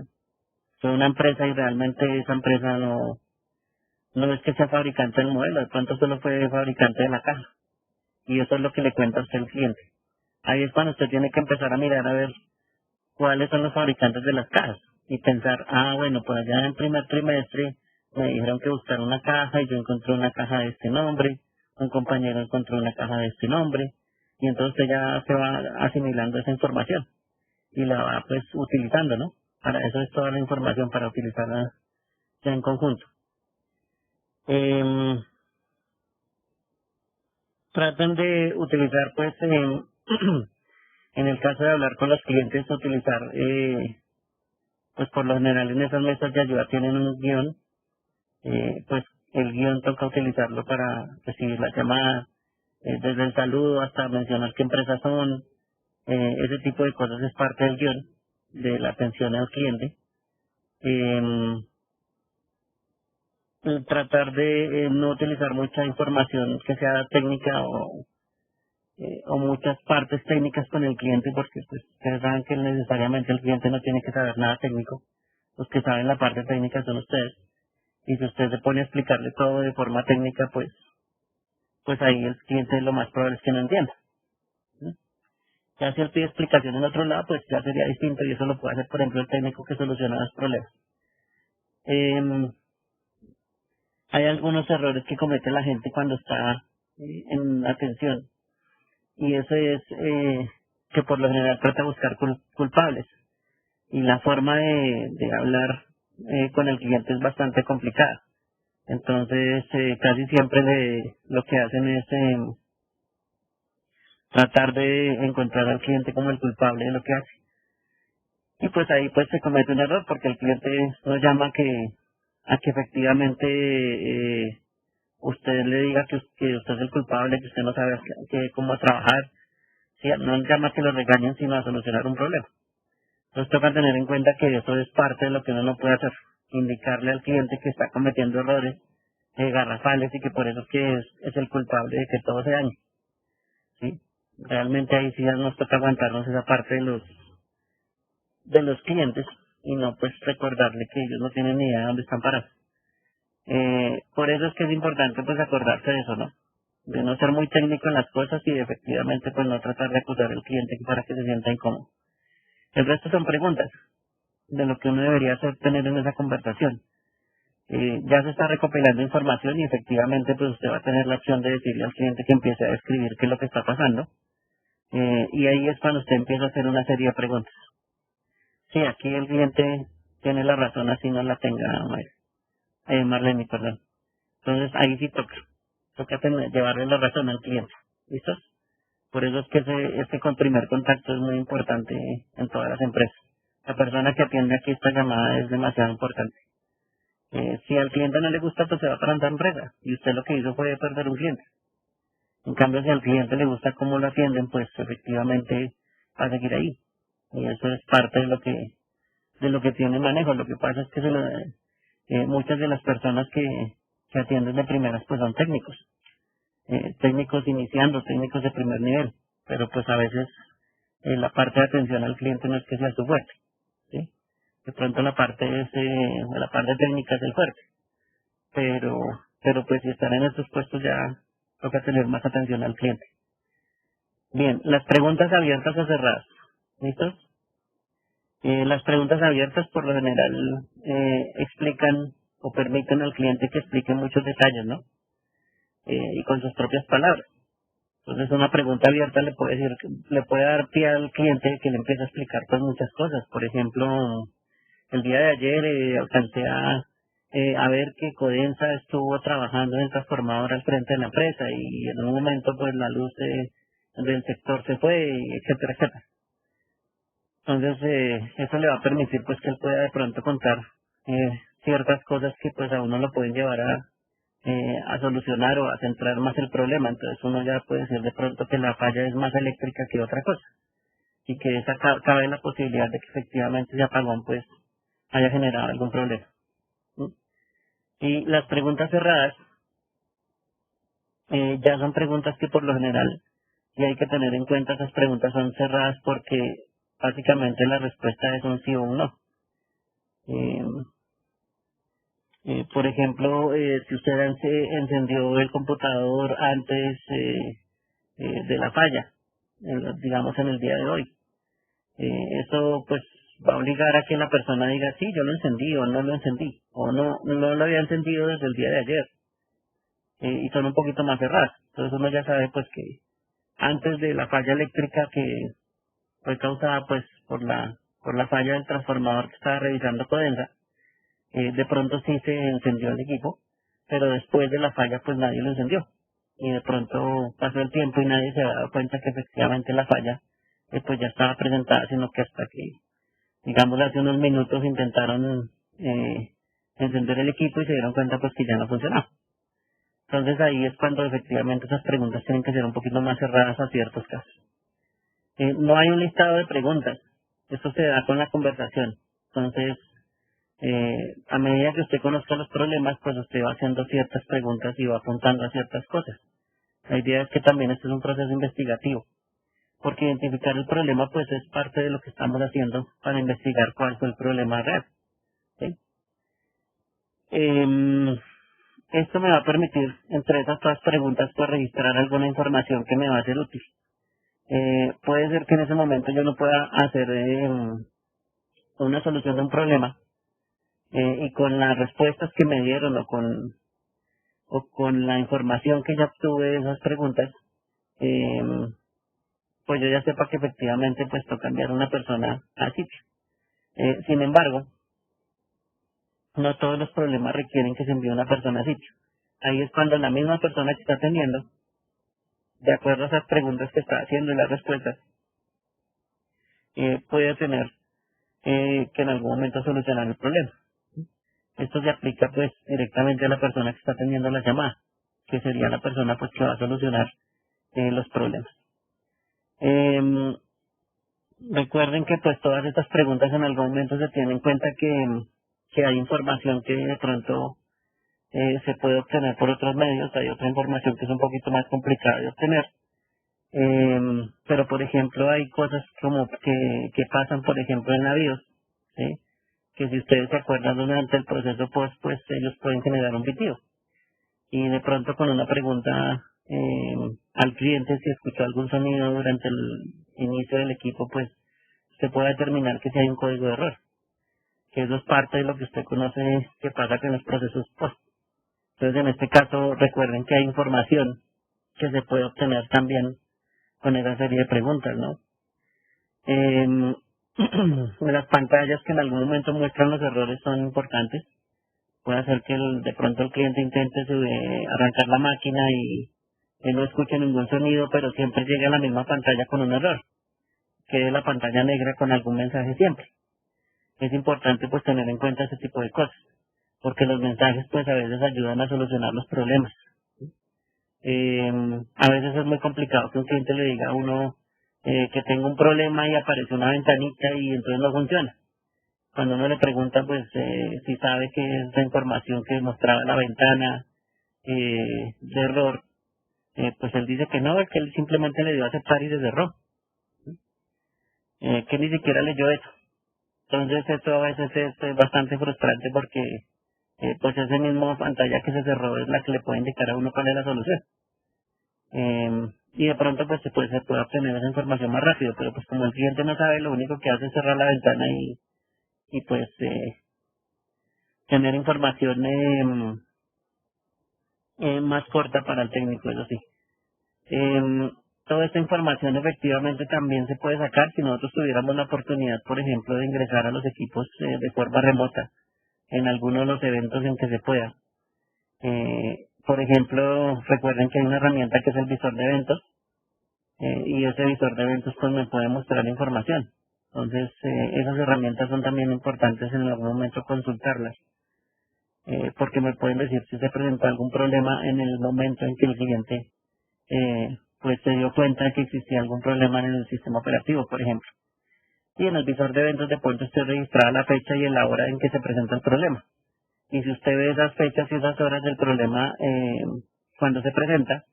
son una empresa y realmente esa empresa no es que sea fabricante del modelo, de pronto solo fue fabricante de la caja. Y eso es lo que le cuenta a usted el cliente. Ahí es cuando usted tiene que empezar a mirar a ver cuáles son los fabricantes de las cajas y pensar, bueno, pues allá en primer trimestre me dijeron que buscar una caja y yo encontré una caja de este nombre, un compañero encontró una caja de este nombre, y entonces usted ya se va asimilando esa información y la va pues utilizando, ¿no? Para eso es toda la información, para utilizarla ya en conjunto. Traten de utilizar pues en el caso de hablar con los clientes, utilizar pues por lo general en esas mesas de ayuda tienen un guión, pues el guión toca utilizarlo para recibir la llamada, desde el saludo hasta mencionar qué empresas son, ese tipo de cosas es parte del guión, de la atención al cliente. Tratar de no utilizar mucha información que sea técnica o muchas partes técnicas con el cliente, porque pues ustedes saben que necesariamente el cliente no tiene que saber nada técnico. Los que saben la parte técnica son ustedes. Y si usted se pone a explicarle todo de forma técnica, pues ahí el cliente lo más probable es que no entienda. ¿Sí? Ya si él pide explicación en otro lado, pues ya sería distinto y eso lo puede hacer, por ejemplo, el técnico que soluciona los problemas. Hay algunos errores que comete la gente cuando está en atención y eso es que por lo general trata de buscar culpables y la forma de hablar con el cliente es bastante complicada. Entonces casi siempre lo que hacen es tratar de encontrar al cliente como el culpable de lo que hace. Y pues ahí pues se comete un error porque el cliente nos llama a que efectivamente usted le diga que usted es el culpable, que usted no sabe cómo trabajar. Sí, no llama a que lo regañen, sino a solucionar un problema. Entonces toca tener en cuenta que eso es parte de lo que uno no puede hacer. Indicarle al cliente que está cometiendo errores garrafales y que por eso es que es el culpable de que todo se dañe. ¿Sí? Realmente ahí sí ya nos toca aguantarnos esa parte de los clientes y no pues recordarle que ellos no tienen ni idea de dónde están parados. Por eso es que es importante pues acordarse de eso, ¿no? De no ser muy técnico en las cosas y efectivamente pues no tratar de acusar al cliente para que se sienta incómodo. El resto son preguntas de lo que uno debería hacer, tener en esa conversación. Ya se está recopilando información y efectivamente pues usted va a tener la opción de decirle al cliente que empiece a describir qué es lo que está pasando. Y ahí es cuando usted empieza a hacer una serie de preguntas. Sí, aquí el cliente tiene la razón, así no la tenga Marlene, perdón. Entonces ahí sí toca llevarle la razón al cliente. ¿Listos? Por eso es que este primer contacto es muy importante en todas las empresas. La persona que atiende aquí esta llamada es demasiado importante. Si al cliente no le gusta, pues se va para otra empresa. Y usted lo que hizo fue perder un cliente. En cambio, si al cliente le gusta cómo lo atienden, pues efectivamente va a seguir ahí. Y eso es parte de lo que tiene manejo. Lo que pasa es que muchas de las personas que atienden de primeras, pues son técnicos. Técnicos iniciando, técnicos de primer nivel. Pero pues a veces la parte de atención al cliente no es que sea su fuerte. ¿Sí? De pronto la parte técnica es el fuerte. Pero pues si están en estos puestos ya toca tener más atención al cliente. Bien, las preguntas abiertas o cerradas. ¿Listos? Las preguntas abiertas por lo general explican o permiten al cliente que explique muchos detalles, ¿no? Y con sus propias palabras. Entonces una pregunta abierta le puede dar pie al cliente que le empiece a explicar pues muchas cosas. Por ejemplo, el día de ayer alcancé a ver que Codensa estuvo trabajando en transformadora al frente de la empresa y en un momento pues la luz del sector se fue, etcétera, etcétera. Entonces, eso le va a permitir pues que él pueda de pronto contar ciertas cosas que pues a uno lo pueden llevar a solucionar o a centrar más el problema. Entonces uno ya puede decir de pronto que la falla es más eléctrica que otra cosa y que esa cabe la posibilidad de que efectivamente ese apagón pues haya generado algún problema. ¿Sí? Y las preguntas cerradas ya son preguntas que por lo general, y hay que tener en cuenta, esas preguntas son cerradas porque básicamente la respuesta es un sí o un no. Eh, por ejemplo, si usted encendió el computador antes de la falla, digamos en el día de hoy, eso pues va a obligar a que la persona diga sí, yo lo encendí o no lo encendí, o no lo había encendido desde el día de ayer, y son un poquito más cerradas. Entonces uno ya sabe pues que antes de la falla eléctrica que fue causada pues por la falla del transformador que estaba revisando Codensa, de pronto sí se encendió el equipo, pero después de la falla pues nadie lo encendió. Y de pronto pasó el tiempo y nadie se había dado cuenta que efectivamente la falla pues ya estaba presentada, sino que hasta que, digamos, hace unos minutos intentaron encender el equipo y se dieron cuenta pues que ya no funcionaba. Entonces ahí es cuando efectivamente esas preguntas tienen que ser un poquito más cerradas a ciertos casos. No hay un listado de preguntas, eso se da con la conversación. Entonces, a medida que usted conozca los problemas, pues usted va haciendo ciertas preguntas y va apuntando a ciertas cosas. La idea es que también este es un proceso investigativo, porque identificar el problema pues es parte de lo que estamos haciendo para investigar cuál fue el problema real. ¿Sí? Esto me va a permitir, entre esas todas preguntas, pues registrar alguna información que me va a ser útil. Puede ser que en ese momento yo no pueda hacer una solución de un problema, y con las respuestas que me dieron o con la información que ya obtuve de esas preguntas, eh, pues yo ya sepa que efectivamente pues toca enviar a una persona al sitio. Sin embargo, no todos los problemas requieren que se envíe una persona al sitio. Ahí es cuando la misma persona que está atendiendo, de acuerdo a esas preguntas que está haciendo y las respuestas, puede tener que en algún momento solucionar el problema. Esto se aplica pues directamente a la persona que está atendiendo la llamada, que sería la persona pues que va a solucionar los problemas. Em, Recuerden que pues todas estas preguntas en algún momento se tienen en cuenta que hay información que de pronto se puede obtener por otros medios, hay otra información que es un poquito más complicada de obtener. Pero por ejemplo hay cosas como que pasan por ejemplo en la BIOS, ¿sí? Que si ustedes se acuerdan durante el proceso post, pues ellos pueden generar un pitido. Y de pronto con una pregunta al cliente, si escuchó algún sonido durante el inicio del equipo, pues se puede determinar que si hay un código de error, que eso es parte de lo que usted conoce que pasa con los procesos post. Entonces en este caso recuerden que hay información que se puede obtener también con esa serie de preguntas, ¿no? Em, las pantallas que en algún momento muestran los errores son importantes. Puede hacer que de pronto el cliente intente arrancar la máquina y él no escuche ningún sonido, pero siempre llega a la misma pantalla con un error, que es la pantalla negra con algún mensaje siempre. Es importante pues tener en cuenta ese tipo de cosas, porque los mensajes pues a veces ayudan a solucionar los problemas. A veces es muy complicado que un cliente le diga a uno que tenga un problema y aparece una ventanita y entonces no funciona. Cuando uno le pregunta, pues, si sabe que es la información que mostraba la ventana de error, pues él dice que no, es que él simplemente le dio a aceptar y se cerró, que ni siquiera leyó eso. Entonces, esto a veces es bastante frustrante porque, pues, esa misma pantalla que se cerró es la que le puede indicar a uno cuál es la solución. Y de pronto, pues, se puede obtener esa información más rápido, pero pues como el cliente no sabe, lo único que hace es cerrar la ventana y pues, tener información más corta para el técnico, eso sí. Toda esta información efectivamente también se puede sacar si nosotros tuviéramos la oportunidad, por ejemplo, de ingresar a los equipos de forma remota en algunos de los eventos en que se pueda. Por ejemplo, recuerden que hay una herramienta que es el visor de eventos, y ese visor de eventos pues me puede mostrar información. Entonces, esas herramientas son también importantes en algún momento consultarlas, porque me pueden decir si se presentó algún problema en el momento en que el cliente pues se dio cuenta de que existía algún problema en el sistema operativo, por ejemplo. Y en el visor de eventos de pronto usted registraba la fecha y la hora en que se presenta el problema. Y si usted ve esas fechas y esas horas del problema cuando se presenta,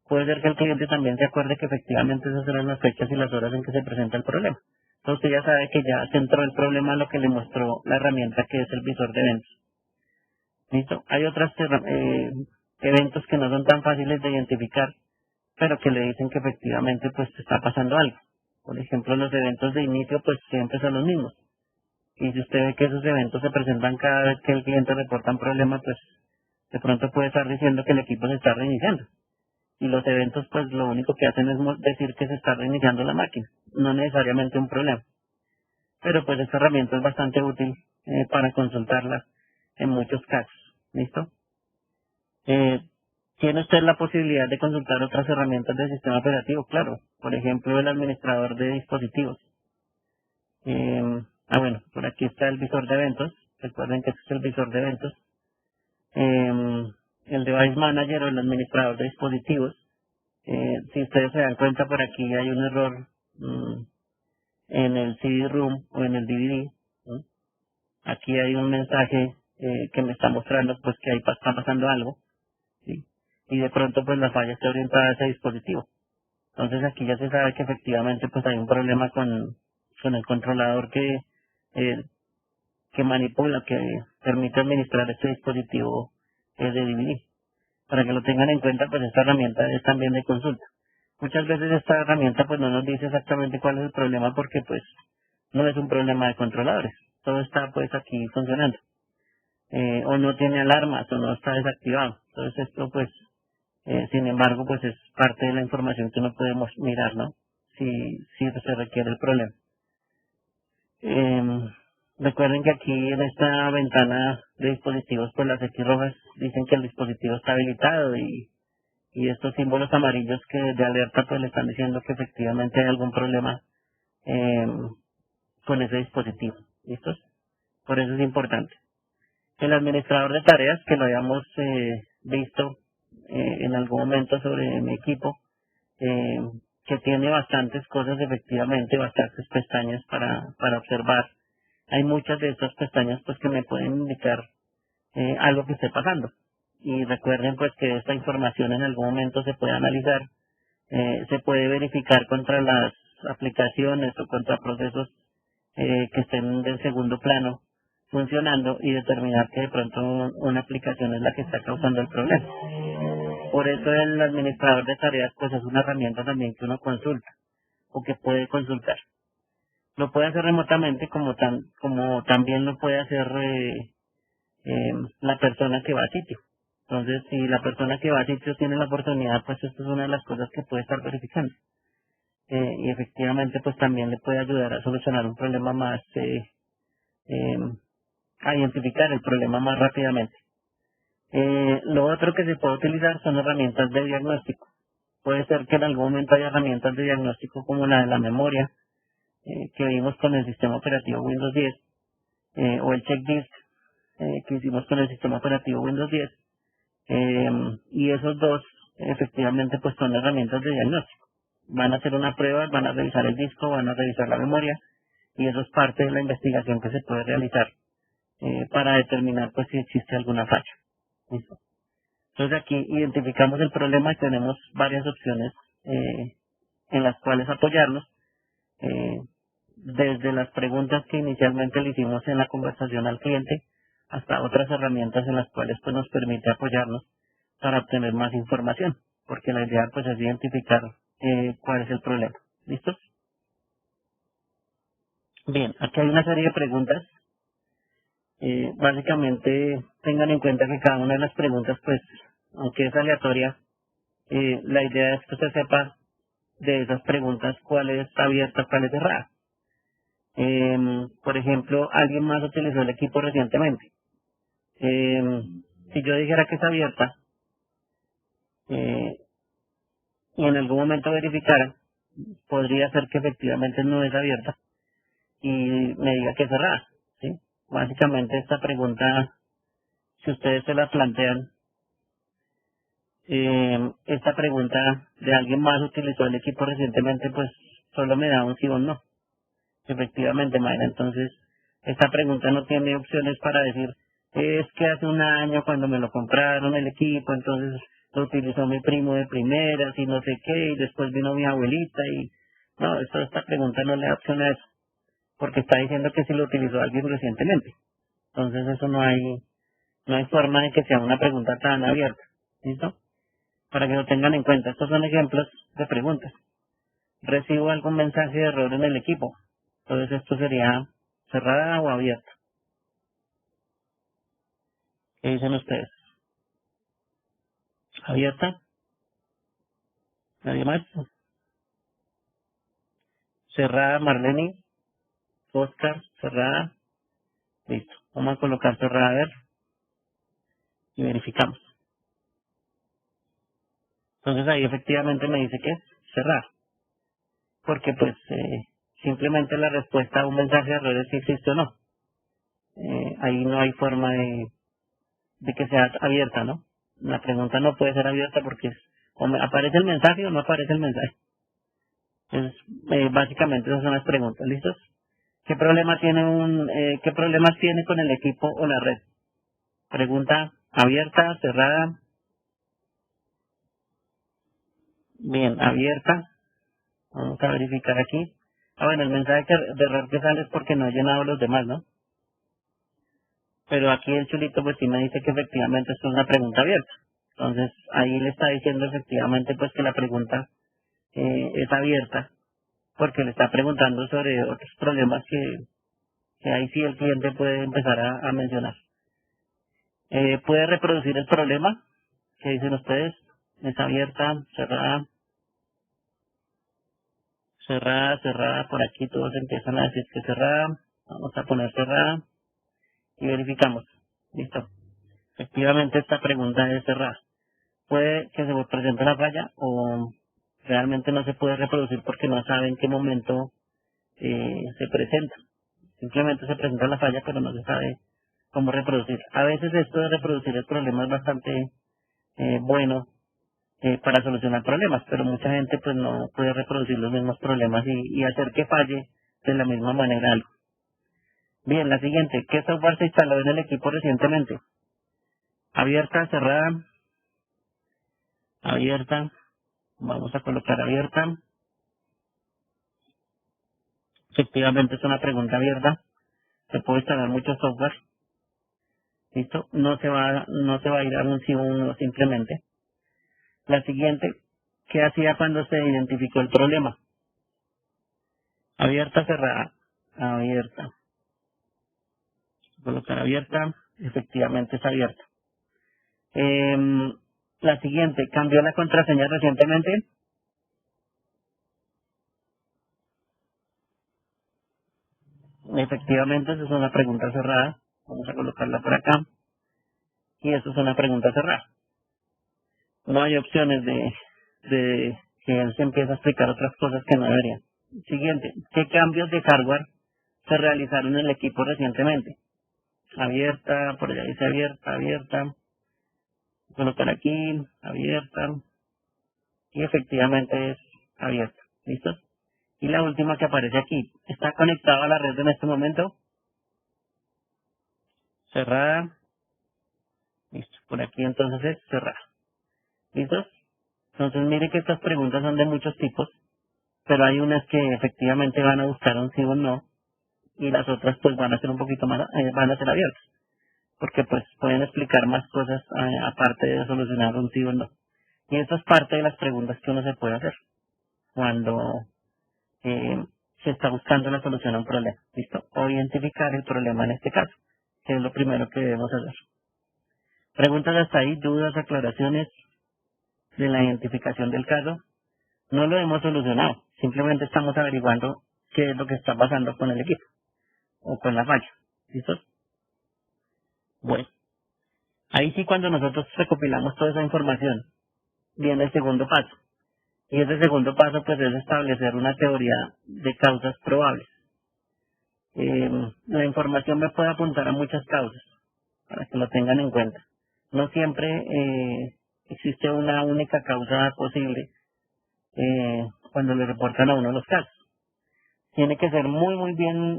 puede ser que el cliente también se acuerde que efectivamente esas eran las fechas y las horas en que se presenta el problema. Entonces usted ya sabe que ya centró el problema a lo que le mostró la herramienta que es el visor de eventos. ¿Listo? Hay otros eventos que no son tan fáciles de identificar, pero que le dicen que efectivamente pues está pasando algo. Por ejemplo, los eventos de inicio pues siempre son los mismos. Y si usted ve que esos eventos se presentan cada vez que el cliente reporta un problema, pues de pronto puede estar diciendo que el equipo se está reiniciando. Y los eventos pues lo único que hacen es decir que se está reiniciando la máquina, no necesariamente un problema. Pero pues esta herramienta es bastante útil para consultarla en muchos casos. ¿Listo? ¿Tiene usted la posibilidad de consultar otras herramientas del sistema operativo? Claro, por ejemplo, el administrador de dispositivos. Bueno, por aquí está el visor de eventos. Recuerden que este es el visor de eventos. El Device Manager o el administrador de dispositivos. Si ustedes se dan cuenta, por aquí hay un error en el CD-ROOM o en el DVD. ¿No? Aquí hay un mensaje que me está mostrando pues que ahí está pasando algo. ¿Sí? Y de pronto pues la falla está orientada a ese dispositivo. Entonces aquí ya se sabe que efectivamente pues hay un problema con el controlador que manipula, que permite administrar este dispositivo de DVD. Para que lo tengan en cuenta, pues esta herramienta es también de consulta. Muchas veces esta herramienta pues no nos dice exactamente cuál es el problema porque pues no es un problema de controladores. Todo está pues aquí funcionando. O no tiene alarmas o no está desactivado. Entonces esto pues, sin embargo, pues es parte de la información que no podemos mirar, ¿no? Si se requiere el problema. Recuerden que aquí en esta ventana de dispositivos, pues las X rojas dicen que el dispositivo está habilitado y estos símbolos amarillos que de alerta pues le están diciendo que efectivamente hay algún problema con ese dispositivo. ¿Listos? Por eso es importante. El administrador de tareas, que lo habíamos visto en algún momento sobre mi equipo, que tiene bastantes cosas efectivamente, bastantes pestañas para observar. Hay muchas de estas pestañas pues que me pueden indicar algo que esté pasando. Y recuerden pues que esta información en algún momento se puede analizar, se puede verificar contra las aplicaciones o contra procesos que estén del segundo plano funcionando y determinar que de pronto una aplicación es la que está causando el problema. Por eso el administrador de tareas pues es una herramienta también que uno consulta o que puede consultar. Lo puede hacer remotamente como también lo puede hacer la persona que va a sitio. Entonces, si la persona que va a sitio tiene la oportunidad, pues esto es una de las cosas que puede estar verificando. Y efectivamente, pues también le puede ayudar a solucionar un problema más, a identificar el problema más rápidamente. Lo otro que se puede utilizar son herramientas de diagnóstico. Puede ser que en algún momento haya herramientas de diagnóstico como la de la memoria, que vimos con el sistema operativo Windows 10, o el checkdisk que hicimos con el sistema operativo Windows 10, y esos dos efectivamente pues son herramientas de diagnóstico. Van a hacer una prueba, van a revisar el disco, van a revisar la memoria, y eso es parte de la investigación que se puede realizar para determinar pues si existe alguna falla. ¿Listo? Entonces aquí identificamos el problema y tenemos varias opciones en las cuales apoyarnos. Desde las preguntas que inicialmente le hicimos en la conversación al cliente hasta otras herramientas en las cuales pues nos permite apoyarnos para obtener más información, porque la idea pues es identificar cuál es el problema. ¿Listos? Bien, aquí hay una serie de preguntas. Básicamente tengan en cuenta que cada una de las preguntas pues, aunque es aleatoria, la idea es que usted sepa de esas preguntas cuál es abierta, cuál es cerrada. Por ejemplo, alguien más utilizó el equipo recientemente. Si yo dijera que es abierta y en algún momento verificara, podría ser que efectivamente no es abierta, y me diga que es cerrada, ¿sí? Básicamente esta pregunta, si ustedes se la plantean, esta pregunta de alguien más utilizó el equipo recientemente, pues solo me da un sí o un no. Efectivamente, Mayra, entonces esta pregunta no tiene opciones para decir, es que hace un año cuando me lo compraron el equipo, entonces lo utilizó mi primo de primeras y no sé qué, y después vino mi abuelita y no, esta pregunta no le da opción a eso, porque está diciendo que si lo utilizó alguien recientemente. Entonces eso no hay forma de que sea una pregunta tan abierta. ¿Listo? Para que lo tengan en cuenta. Estos son ejemplos de preguntas. ¿Recibo algún mensaje de error en el equipo? Entonces esto sería cerrada o abierta. ¿Qué dicen ustedes? ¿Abierta? ¿Nadie más? Cerrada, Marlene. Oscar, cerrada. Listo. Vamos a colocar cerrada a ver y verificamos. Entonces ahí efectivamente me dice que es cerrada. Porque pues simplemente la respuesta a un mensaje de error es si existe o no. Ahí no hay forma de que sea abierta, ¿no? La pregunta no puede ser abierta porque aparece el mensaje o no aparece el mensaje. Entonces, básicamente esas son las preguntas, ¿listos? ¿Qué problema tiene qué problemas tiene con el equipo o la red? Pregunta abierta, cerrada. Bien, abierta. Vamos a verificar aquí. Bueno, el mensaje de error que sale es porque no he llenado los demás, ¿no? Pero aquí el chulito pues sí me dice que efectivamente esto es una pregunta abierta. Entonces ahí le está diciendo efectivamente pues que la pregunta es abierta porque le está preguntando sobre otros problemas que ahí sí el cliente puede empezar a mencionar. ¿Puede reproducir el problema? ¿Qué dicen ustedes? ¿Es abierta, cerrada, cerrada, cerrada? Por aquí todos empiezan a decir que es cerrada. Vamos a poner cerrada y verificamos. Listo. Efectivamente esta pregunta es cerrada. Puede que se presente la falla o realmente no se puede reproducir porque no sabe en qué momento se presenta. Simplemente se presenta la falla pero no se sabe cómo reproducir. A veces esto de reproducir el problema es bastante bueno para solucionar problemas, pero mucha gente pues no puede reproducir los mismos problemas y hacer que falle de la misma manera algo. Bien, la siguiente, ¿qué software se instaló en el equipo recientemente? Abierta, cerrada, abierta, vamos a colocar abierta. Efectivamente es una pregunta abierta, se puede instalar mucho software, ¿listo? No se va a ir a un sí o un no simplemente. La siguiente, ¿qué hacía cuando se identificó el problema? Abierta, cerrada, abierta. Colocar abierta, efectivamente es abierta. La siguiente, ¿cambió la contraseña recientemente? Efectivamente, eso es una pregunta cerrada. Vamos a colocarla por acá. Y eso es una pregunta cerrada. No hay opciones de que él se empiece a explicar otras cosas que no debería. Siguiente, ¿qué cambios de hardware se realizaron en el equipo recientemente? Abierta, por allá dice abierta, abierta. Colocar aquí, abierta. Y efectivamente es abierta. ¿Listo? Y la última que aparece aquí, ¿está conectado a la red en este momento? Cerrada. Listo. Por aquí entonces es cerrada. ¿Listos? Entonces mire que estas preguntas son de muchos tipos, pero hay unas que efectivamente van a buscar un sí o un no, y las otras pues van a ser un poquito más, van a ser abiertas, porque pues pueden explicar más cosas aparte de solucionar un sí o un no. Y eso es parte de las preguntas que uno se puede hacer cuando se está buscando la solución a un problema. ¿Listo? O identificar el problema en este caso, que es lo primero que debemos hacer. Preguntas hasta ahí, dudas, aclaraciones de la identificación del caso. No lo hemos solucionado, simplemente estamos averiguando qué es lo que está pasando con el equipo o con la falla. ¿Listo? Bueno, ahí sí cuando nosotros recopilamos toda esa información, viene el segundo paso. Y ese segundo paso pues es establecer una teoría de causas probables. La información me puede apuntar a muchas causas, para que lo tengan en cuenta. No siempre existe una única causa posible cuando le reportan a uno los casos. Tiene que ser muy, muy bien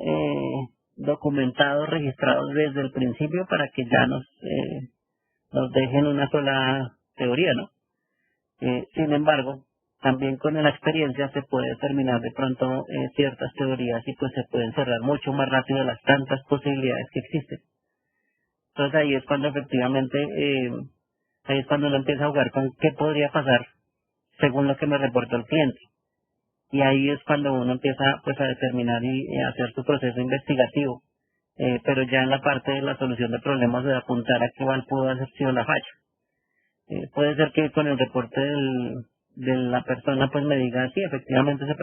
documentado, registrado desde el principio para que ya nos dejen una sola teoría, ¿no? Sin embargo, también con la experiencia se puede determinar de pronto ciertas teorías y pues se pueden cerrar mucho más rápido las tantas posibilidades que existen. Entonces ahí es cuando efectivamente, ahí es cuando uno empieza a jugar con qué podría pasar según lo que me reportó el cliente. Y ahí es cuando uno empieza pues a determinar y a hacer su proceso investigativo. Pero ya en la parte de la solución de problemas de apuntar a qué cuál pudo haber sido la falla. Puede ser que con el reporte de la persona pues me diga, sí, efectivamente se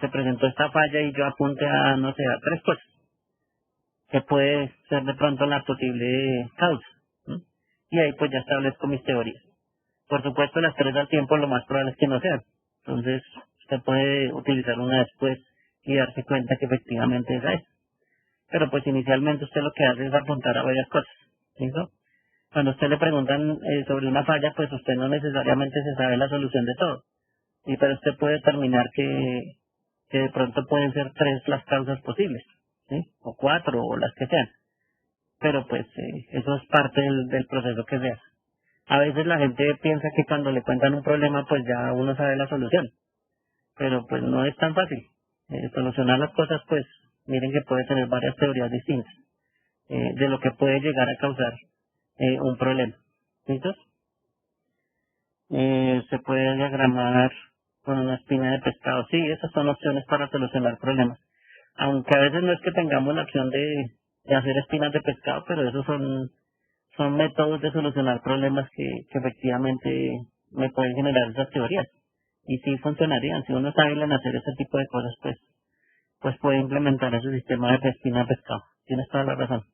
presentó esta falla y yo apunte a, no sé, a 3 cosas, que puede ser de pronto la posible causa. ¿Sí? Y ahí pues ya establezco mis teorías. Por supuesto, las 3 al tiempo lo más probable es que no sean. Entonces, usted puede utilizar una después y darse cuenta que efectivamente es esa. Pero pues inicialmente usted lo que hace es apuntar a varias cosas. ¿Listo? Cuando a usted le preguntan sobre una falla, pues usted no necesariamente se sabe la solución de todo. Y pero usted puede determinar que de pronto pueden ser 3 las causas posibles, ¿sí? O 4, o las que sean. Pero pues eso es parte del proceso que se hace. A veces la gente piensa que cuando le cuentan un problema, pues ya uno sabe la solución. Pero pues no es tan fácil. Solucionar las cosas, pues miren que puede tener varias teorías distintas de lo que puede llegar a causar un problema. ¿Listos? Se puede diagramar con una espina de pescado. Sí, esas son opciones para solucionar problemas. Aunque a veces no es que tengamos la opción de hacer espinas de pescado, pero esos son métodos de solucionar problemas que efectivamente me pueden generar esas teorías. Y sí funcionarían. Si uno sabe en hacer ese tipo de cosas, pues puede implementar ese sistema de espina de pescado. Tienes toda la razón.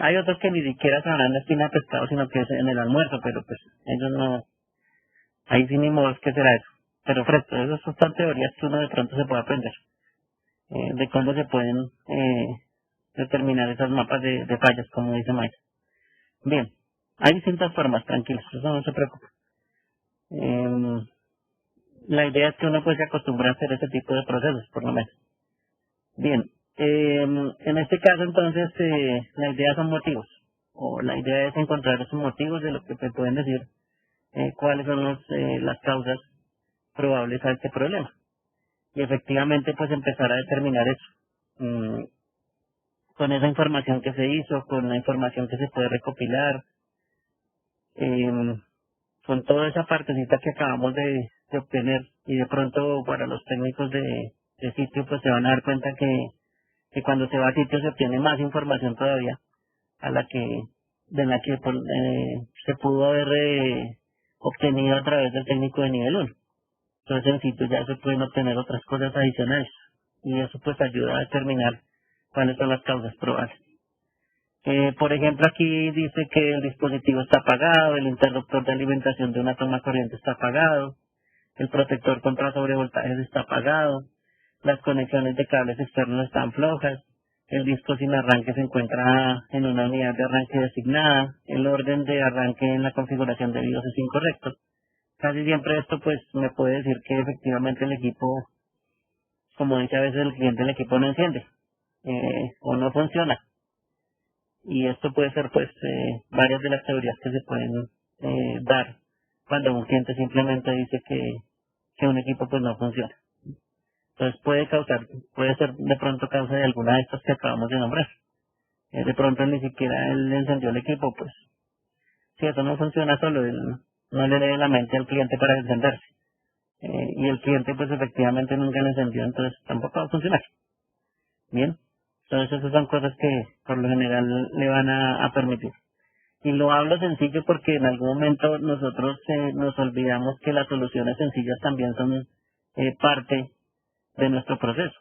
Hay otros que ni siquiera sabrán la espina de pescado, sino que es en el almuerzo, pero pues ellos no, ahí sí ni modo, ¿qué será eso? Pero fresco, esas son teorías que uno de pronto se puede aprender, de cómo se pueden determinar esas mapas de fallas, como dice Mike. Bien, hay distintas formas, tranquilos, eso no se preocupe. La idea es que uno pues se acostumbre a hacer ese tipo de procesos, por lo menos. Bien, en este caso entonces la idea son motivos, o la idea es encontrar esos motivos de lo que se pueden decir cuáles son las causas probables a este problema. Y efectivamente pues empezar a determinar eso. Con esa información que se hizo, con la información que se puede recopilar, con toda esa partecita que acabamos de obtener y de pronto para los técnicos de sitio pues se van a dar cuenta que cuando se va a sitio se obtiene más información todavía a de la que se pudo haber obtenido a través del técnico de nivel 1. Entonces en sitio ya se pueden obtener otras cosas adicionales y eso pues ayuda a determinar cuáles son las causas probables. Por ejemplo, aquí dice que el dispositivo está apagado, el interruptor de alimentación de una toma corriente está apagado, el protector contra sobrevoltajes está apagado, las conexiones de cables externos están flojas, el disco sin arranque se encuentra en una unidad de arranque designada, el orden de arranque en la configuración de BIOS es incorrecto. Casi siempre esto pues me puede decir que efectivamente el equipo, como dice a veces el cliente, el equipo no enciende o no funciona. Y esto puede ser pues varias de las teorías que se pueden dar cuando un cliente simplemente dice que un equipo pues no funciona. Entonces puede ser de pronto causa de alguna de estas que acabamos de nombrar. De pronto ni siquiera él encendió el equipo, pues si eso no funciona solo, él no le lee la mente al cliente para encenderse. Y el cliente pues efectivamente nunca lo encendió, entonces tampoco va a funcionar. Bien, entonces esas son cosas que por lo general le van a permitir. Y lo hablo sencillo porque en algún momento nosotros nos olvidamos que las soluciones sencillas también son parte de nuestro proceso.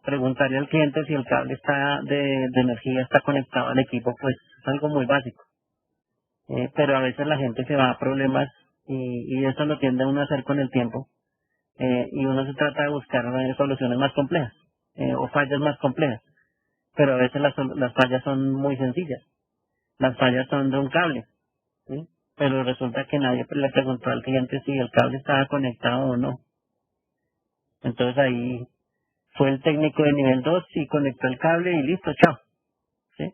Preguntarle al cliente si el cable de energía está conectado al equipo, pues es algo muy básico. Pero a veces la gente se va a problemas y eso lo tiende a uno a hacer con el tiempo, y uno se trata de buscar soluciones más complejas o fallas más complejas, pero a veces las fallas son muy sencillas. Las fallas son de un cable, ¿sí? Pero resulta que nadie le preguntó al cliente si el cable estaba conectado o no. Entonces ahí fue el técnico de nivel 2 y conectó el cable y listo, chao, ¿sí?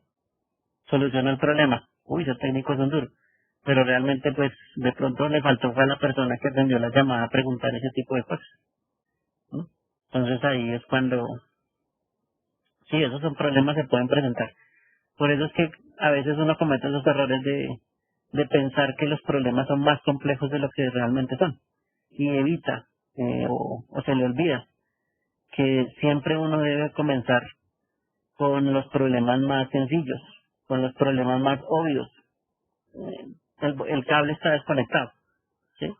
Solucionó el problema. Uy, esos técnicos son duros. Pero realmente, pues, de pronto le faltó fue a la persona que atendió la llamada a preguntar ese tipo de cosas, ¿no? Entonces ahí es cuando, sí, esos son problemas que se pueden presentar. Por eso es que a veces uno comete los errores de pensar que los problemas son más complejos de lo que realmente son. Y evita, o se le olvida, que siempre uno debe comenzar con los problemas más sencillos, con los problemas más obvios. El cable está desconectado, ¿sí?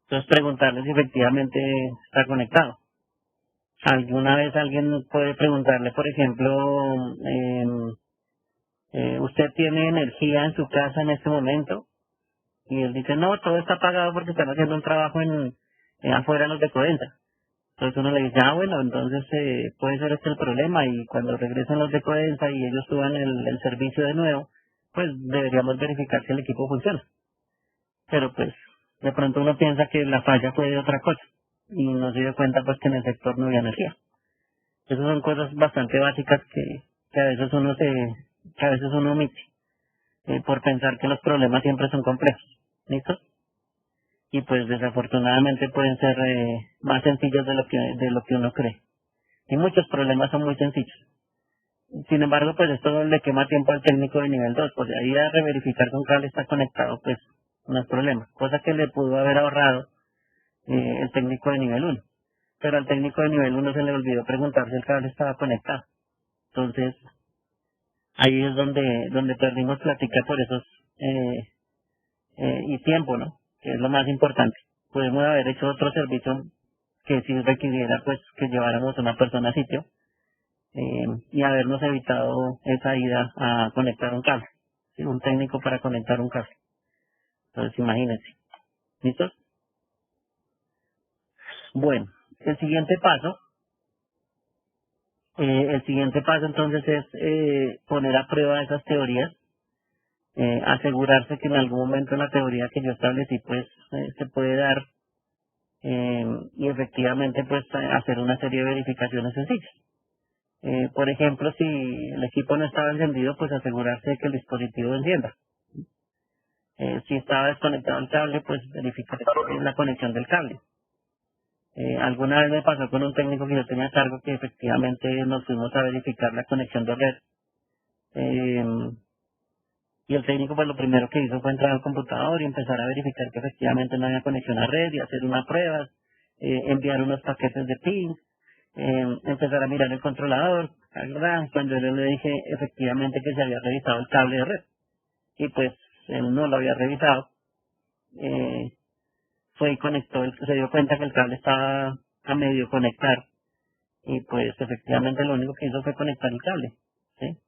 Entonces preguntarle si efectivamente está conectado. Alguna vez alguien puede preguntarle, por ejemplo, ¿usted tiene energía en su casa en este momento? Y él dice, no, todo está apagado porque están haciendo un trabajo afuera en los de Codensa. Entonces uno le dice, bueno, entonces puede ser este el problema y cuando regresen los de Codensa y ellos suban el servicio de nuevo, pues deberíamos verificar que el equipo funciona. Pero pues de pronto uno piensa que la falla fue de otra cosa y no se dio cuenta pues que en el sector no había energía. Esas son cosas bastante básicas que a veces uno omite por pensar que los problemas siempre son complejos. ¿Listo? Y pues desafortunadamente pueden ser más sencillos de lo que uno cree. Y muchos problemas son muy sencillos. Sin embargo, pues esto le quema tiempo al técnico de nivel 2, pues de ahí a reverificar que un cable está conectado, pues no es problema. Cosa que le pudo haber ahorrado el técnico de nivel 1. Pero al técnico de nivel 1 se le olvidó preguntar si el cable estaba conectado. Entonces, ahí es donde perdimos plática por esos, y tiempo, ¿no? Que es lo más importante. Podemos haber hecho otro servicio que si requiriera, pues, que lleváramos a una persona a sitio, y habernos evitado esa ida a conectar un cable, ¿sí? Un técnico para conectar un cable. Entonces, imagínense. ¿Listos? Bueno, el siguiente paso entonces es poner a prueba esas teorías, asegurarse que en algún momento en la teoría que yo establecí, pues, se puede dar, y efectivamente, pues, hacer una serie de verificaciones sencillas. Por ejemplo, si el equipo no estaba encendido, pues asegurarse de que el dispositivo encienda. Si estaba desconectado el cable, pues verificar la conexión del cable. Alguna vez me pasó con un técnico que yo tenía a cargo que efectivamente nos fuimos a verificar la conexión de red. Eh, y el técnico pues lo primero que hizo fue entrar al computador y empezar a verificar que efectivamente no había conexión a red y hacer unas pruebas, enviar unos paquetes de ping, empezar a mirar el controlador, ¿verdad? Cuando yo le dije efectivamente que se había revisado el cable de red y pues él no lo había revisado, eh, fue y conectó, se dio cuenta que el cable estaba a medio conectar y pues efectivamente lo único que hizo fue conectar el cable, ¿sí?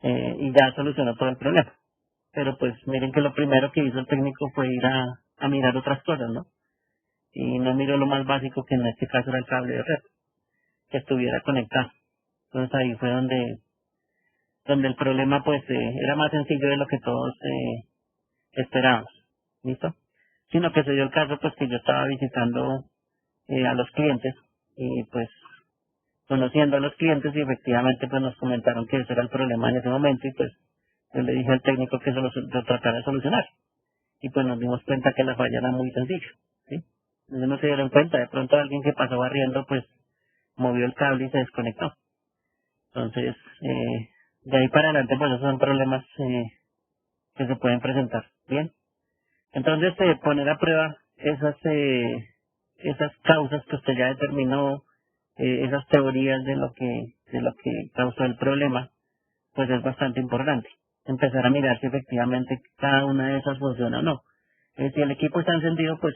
Y ya solucionó todo el problema. Pero pues miren que lo primero que hizo el técnico fue ir a mirar otras cosas, ¿no? Y no miró lo más básico, que en este caso era el cable de red, que estuviera conectado. Entonces ahí fue donde el problema pues era más sencillo de lo que todos esperábamos. ¿Listo? Sino que se dio el caso pues que yo estaba visitando a los clientes y pues conociendo a los clientes y efectivamente pues nos comentaron que ese era el problema en ese momento y pues yo le dije al técnico que lo tratara de solucionar y pues nos dimos cuenta que la falla era muy sencilla, ¿sí? Entonces no se dieron cuenta, de pronto alguien que pasó barriendo pues movió el cable y se desconectó. Entonces, de ahí para adelante pues esos son problemas que se pueden presentar. Bien, entonces poner a prueba esas causas que usted ya determinó, esas teorías de lo que causó el problema, pues es bastante importante. Empezar a mirar si efectivamente cada una de esas funciona o no. Si el equipo está encendido, pues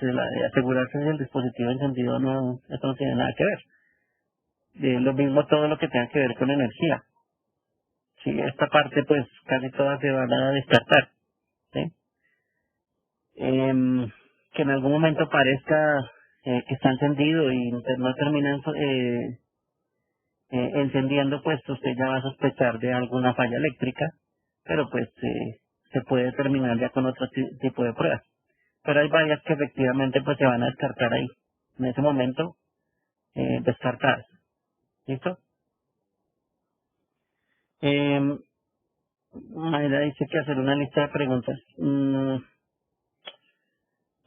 asegurarse si el dispositivo encendido no, eso no tiene nada que ver. Lo mismo todo lo que tenga que ver con energía. Sí, esta parte pues casi todas se van a descartar, ¿sí? Que en algún momento parezca que está encendido y no termina encendiendo, pues usted ya va a sospechar de alguna falla eléctrica, pero pues se puede terminar ya con otro tipo de pruebas. Pero hay varias que efectivamente pues se van a descartar ahí, en ese momento, descartadas. ¿Listo? Eh, Mayra dice que hacer una lista de preguntas.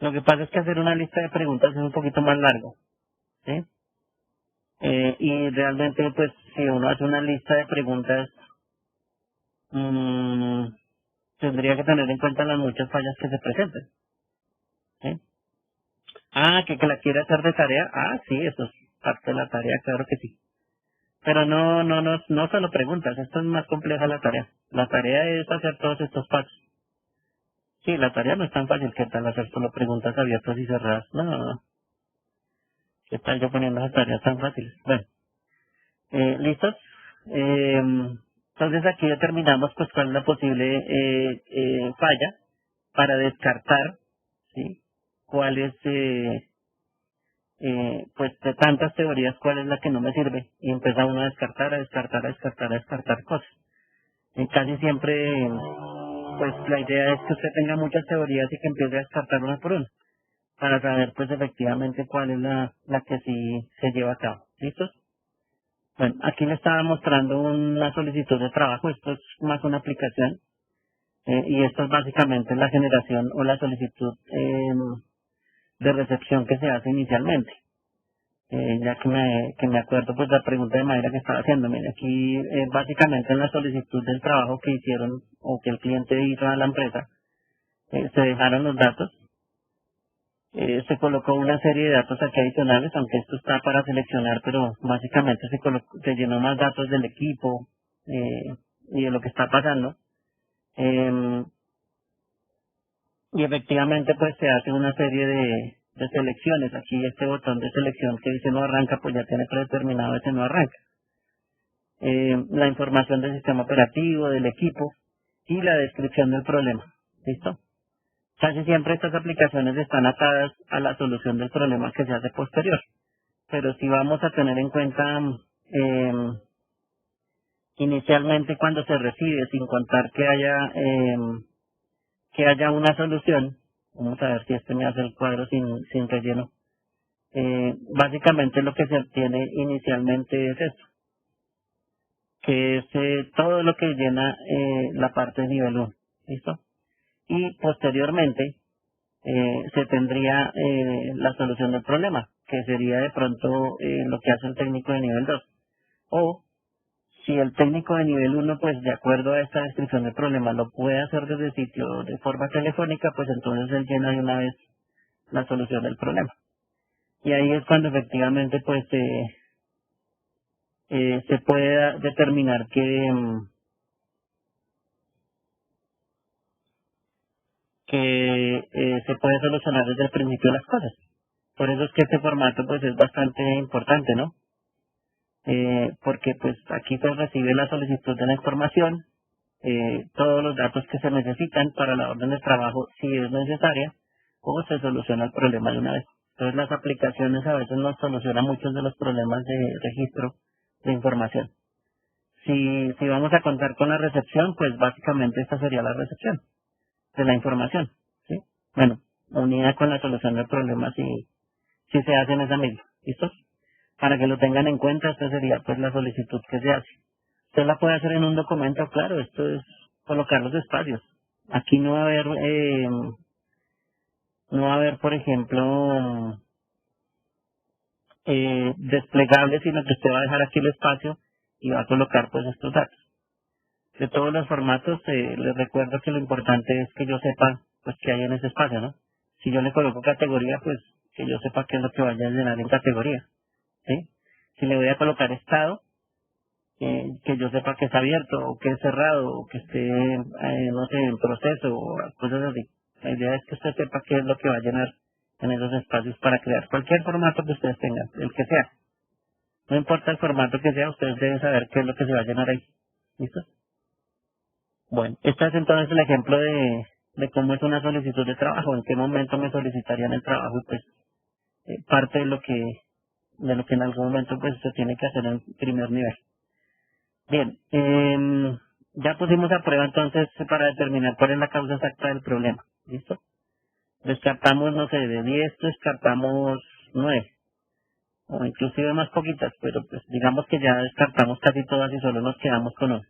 Lo que pasa es que hacer una lista de preguntas es un poquito más largo, ¿sí? Y realmente, pues, si uno hace una lista de preguntas, mm, tendría que tener en cuenta las muchas fallas que se presenten, ¿sí? Ah, que la quiere hacer de tarea. Ah, sí, eso es parte de la tarea, claro que sí. Pero no solo preguntas, esto es más compleja la tarea. La tarea es hacer todos estos pasos. Sí, la tarea no es tan fácil que tal hacer solo preguntas abiertas y cerradas. No. ¿Qué tal yo poniendo esas tareas tan fáciles? Bueno, ¿listos? Entonces aquí determinamos pues cuál es la posible falla para descartar, ¿sí? Cuál es, pues de tantas teorías, cuál es la que no me sirve. Y empieza uno a descartar, a descartar, a descartar, a descartar cosas. Y casi siempre, pues la idea es que usted tenga muchas teorías y que empiece a descartar una por una, para saber pues efectivamente cuál es la que sí se lleva a cabo. ¿Listos? Bueno, aquí le estaba mostrando una solicitud de trabajo, esto es más una aplicación, y esto es básicamente la generación o la solicitud de recepción que se hace inicialmente. Ya que me acuerdo pues la pregunta de Mayra que estaba haciendo, mire, aquí básicamente en la solicitud del trabajo que hicieron o que el cliente hizo a la empresa, se dejaron los datos. Se colocó una serie de datos aquí adicionales, aunque esto está para seleccionar, pero básicamente se llenó más datos del equipo y de lo que está pasando. Eh, y efectivamente pues se hace una serie de selecciones. Aquí este botón de selección que dice no arranca, pues ya tiene predeterminado ese no arranca. La información del sistema operativo, del equipo y la descripción del problema. ¿Listo? Casi siempre estas aplicaciones están atadas a la solución del problema que se hace posterior. Pero si vamos a tener en cuenta eh, inicialmente cuando se recibe, sin contar que haya una solución, vamos a ver si este me hace el cuadro sin relleno. Básicamente lo que se obtiene inicialmente es esto, que es todo lo que llena la parte de nivel 1. ¿Listo? Y posteriormente se tendría la solución del problema, que sería de pronto lo que hace el técnico de nivel 2. O si el técnico de nivel 1, pues de acuerdo a esta descripción del problema, lo puede hacer desde el sitio de forma telefónica, pues entonces él llena de una vez la solución del problema. Y ahí es cuando efectivamente pues se puede determinar que se puede solucionar desde el principio las cosas. Por eso es que este formato pues es bastante importante, ¿no? Porque pues aquí se recibe la solicitud de la información, todos los datos que se necesitan para la orden de trabajo si es necesaria, o se soluciona el problema de una vez. Entonces las aplicaciones a veces nos solucionan muchos de los problemas de registro de información. Si vamos a contar con la recepción, pues básicamente esta sería la recepción de la información, ¿sí? Bueno, unida con la solución del problema si se hace en esa misma. ¿Listos? Para que lo tengan en cuenta, esta sería pues la solicitud que se hace. Usted la puede hacer en un documento, claro, esto es colocar los espacios. Aquí no va a haber, por ejemplo, desplegable, sino que usted va a dejar aquí el espacio y va a colocar pues estos datos. De todos los formatos, les recuerdo que lo importante es que yo sepa pues qué hay en ese espacio, ¿no? Si yo le coloco categoría, pues que yo sepa qué es lo que vaya a llenar en categoría, ¿sí? Si le voy a colocar estado, que yo sepa que está abierto o que es cerrado o que esté, no sé, en proceso o cosas así. La idea es que usted sepa qué es lo que va a llenar en esos espacios para crear cualquier formato que ustedes tengan, el que sea. No importa el formato que sea, ustedes deben saber qué es lo que se va a llenar ahí. ¿Listo? Bueno, este es entonces el ejemplo de cómo es una solicitud de trabajo, en qué momento me solicitarían el trabajo y pues parte de lo que en algún momento pues se tiene que hacer en primer nivel. Bien, ya pusimos a prueba entonces para determinar cuál es la causa exacta del problema. ¿Listo? Descartamos, no sé, de 10 descartamos 9 o inclusive más poquitas, pero pues digamos que ya descartamos casi todas y solo nos quedamos con una.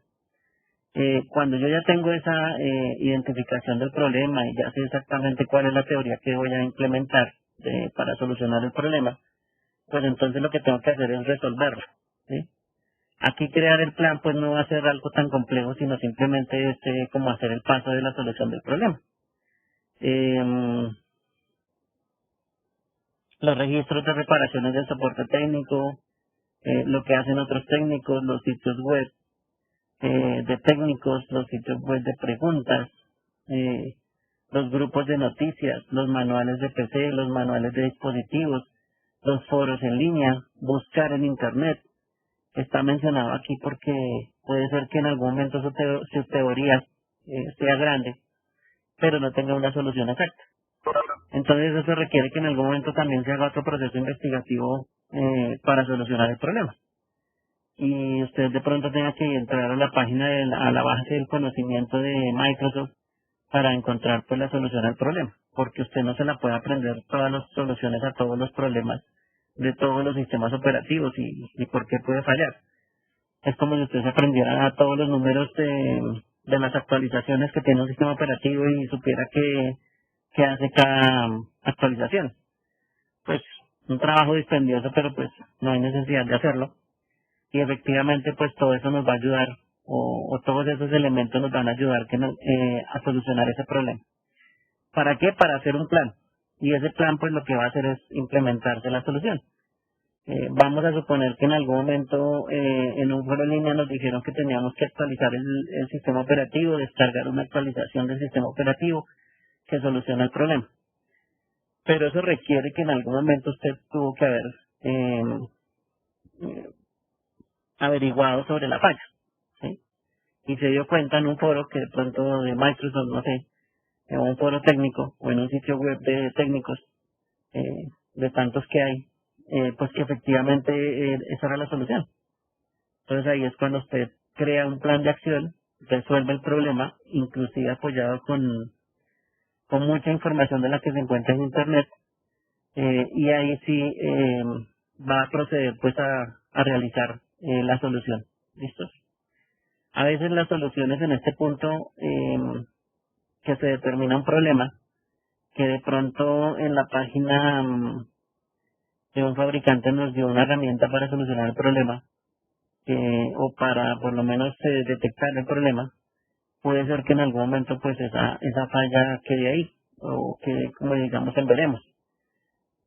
Cuando yo ya tengo esa identificación del problema y ya sé exactamente cuál es la teoría que voy a implementar para solucionar el problema, pues entonces lo que tengo que hacer es resolverlo. ¿Sí? Aquí crear el plan pues no va a ser algo tan complejo, sino simplemente como hacer el paso de la solución del problema. Los registros de reparaciones de soporte técnico, lo que hacen otros técnicos, los sitios web de técnicos, los sitios web de preguntas, eh, los grupos de noticias, los manuales de PC, los manuales de dispositivos, los foros en línea, buscar en Internet. Está mencionado aquí porque puede ser que en algún momento su teoría sea grande, pero no tenga una solución exacta. Entonces eso requiere que en algún momento también se haga otro proceso investigativo para solucionar el problema. Y usted de pronto tenga que entrar a la página, a la base del conocimiento de Microsoft para encontrar pues la solución al problema, porque usted no se la puede aprender todas las soluciones a todos los problemas de todos los sistemas operativos y por qué puede fallar. Es como si usted se aprendiera a todos los números de las actualizaciones que tiene un sistema operativo y supiera qué hace cada actualización. Pues un trabajo dispendioso, pero pues no hay necesidad de hacerlo. Y efectivamente pues todo eso nos va a ayudar o todos esos elementos nos van a ayudar a solucionar ese problema. ¿Para qué? Para hacer un plan. Y ese plan pues lo que va a hacer es implementarse la solución. Vamos a suponer que en algún momento en un foro en línea nos dijeron que teníamos que actualizar el sistema operativo, descargar una actualización del sistema operativo que soluciona el problema. Pero eso requiere que en algún momento usted tuvo que haber averiguado sobre la falla. ¿Sí? Y se dio cuenta en un foro que de pronto de Microsoft, no sé, en un foro técnico o en un sitio web de técnicos, de tantos que hay, pues que efectivamente esa era la solución. Entonces ahí es cuando usted crea un plan de acción, resuelve el problema, inclusive apoyado con mucha información de la que se encuentra en Internet, y ahí sí va a proceder pues a realizar la solución. ¿Listos? A veces las soluciones en este punto que se determina un problema, que de pronto en la página de un fabricante nos dio una herramienta para solucionar el problema, o para por lo menos detectar el problema, puede ser que en algún momento pues esa falla quede ahí, o que como digamos en veremos,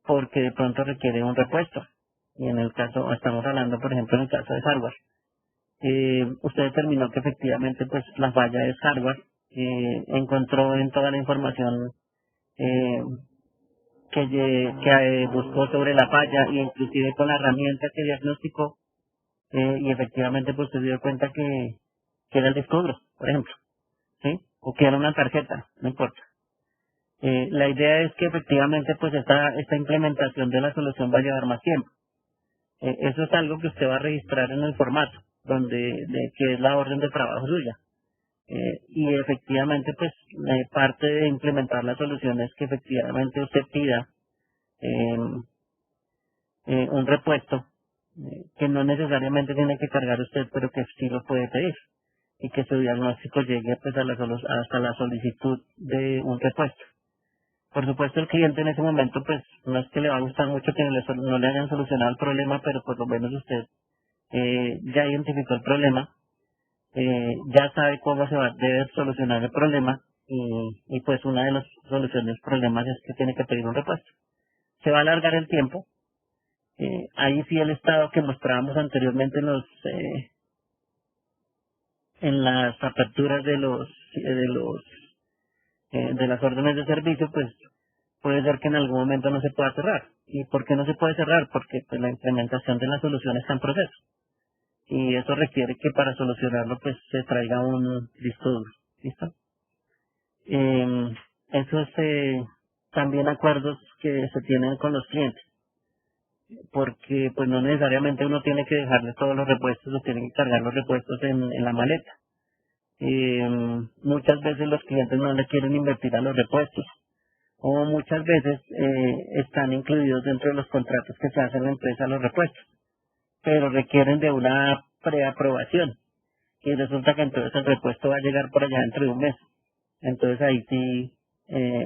porque de pronto requiere un repuesto. Y en el caso, estamos hablando por ejemplo en el caso de hardware. Usted determinó que efectivamente pues la falla es hardware, encontró en toda la información eh, que buscó sobre la falla y inclusive con la herramienta que diagnosticó, y efectivamente pues se dio cuenta que era el disco duro, por ejemplo, ¿sí? O que era una tarjeta, no importa. La idea es que efectivamente pues esta implementación de la solución va a llevar más tiempo. Eso es algo que usted va a registrar en el formato, que es la orden de trabajo suya. Y efectivamente pues parte de implementar la solución es que efectivamente usted pida un repuesto que no necesariamente tiene que cargar usted, pero que sí lo puede pedir, y que su diagnóstico llegue pues hasta la solicitud de un repuesto. Por supuesto el cliente en ese momento pues no es que le va a gustar mucho que no le hayan solucionado el problema, pero por lo menos usted ya identificó el problema, ya sabe cómo debe solucionar el problema, y pues una de las soluciones del problema es que tiene que pedir un repuesto. Se va a alargar el tiempo. Ahí sí el estado que mostrábamos anteriormente en las aperturas de las órdenes de servicio, pues puede ser que en algún momento no se pueda cerrar. ¿Y por qué no se puede cerrar? Porque pues la implementación de la solución está en proceso. Y eso requiere que para solucionarlo pues se traiga un disco duro. ¿Listo? Esos también acuerdos que se tienen con los clientes. porque pues no necesariamente uno tiene que dejarle todos los repuestos o tiene que cargar los repuestos en la maleta. Muchas veces los clientes no le quieren invertir a los repuestos o muchas veces están incluidos dentro de los contratos que se hacen en la empresa los repuestos, pero requieren de una preaprobación y resulta que entonces el repuesto va a llegar por allá dentro de un mes. Entonces ahí sí,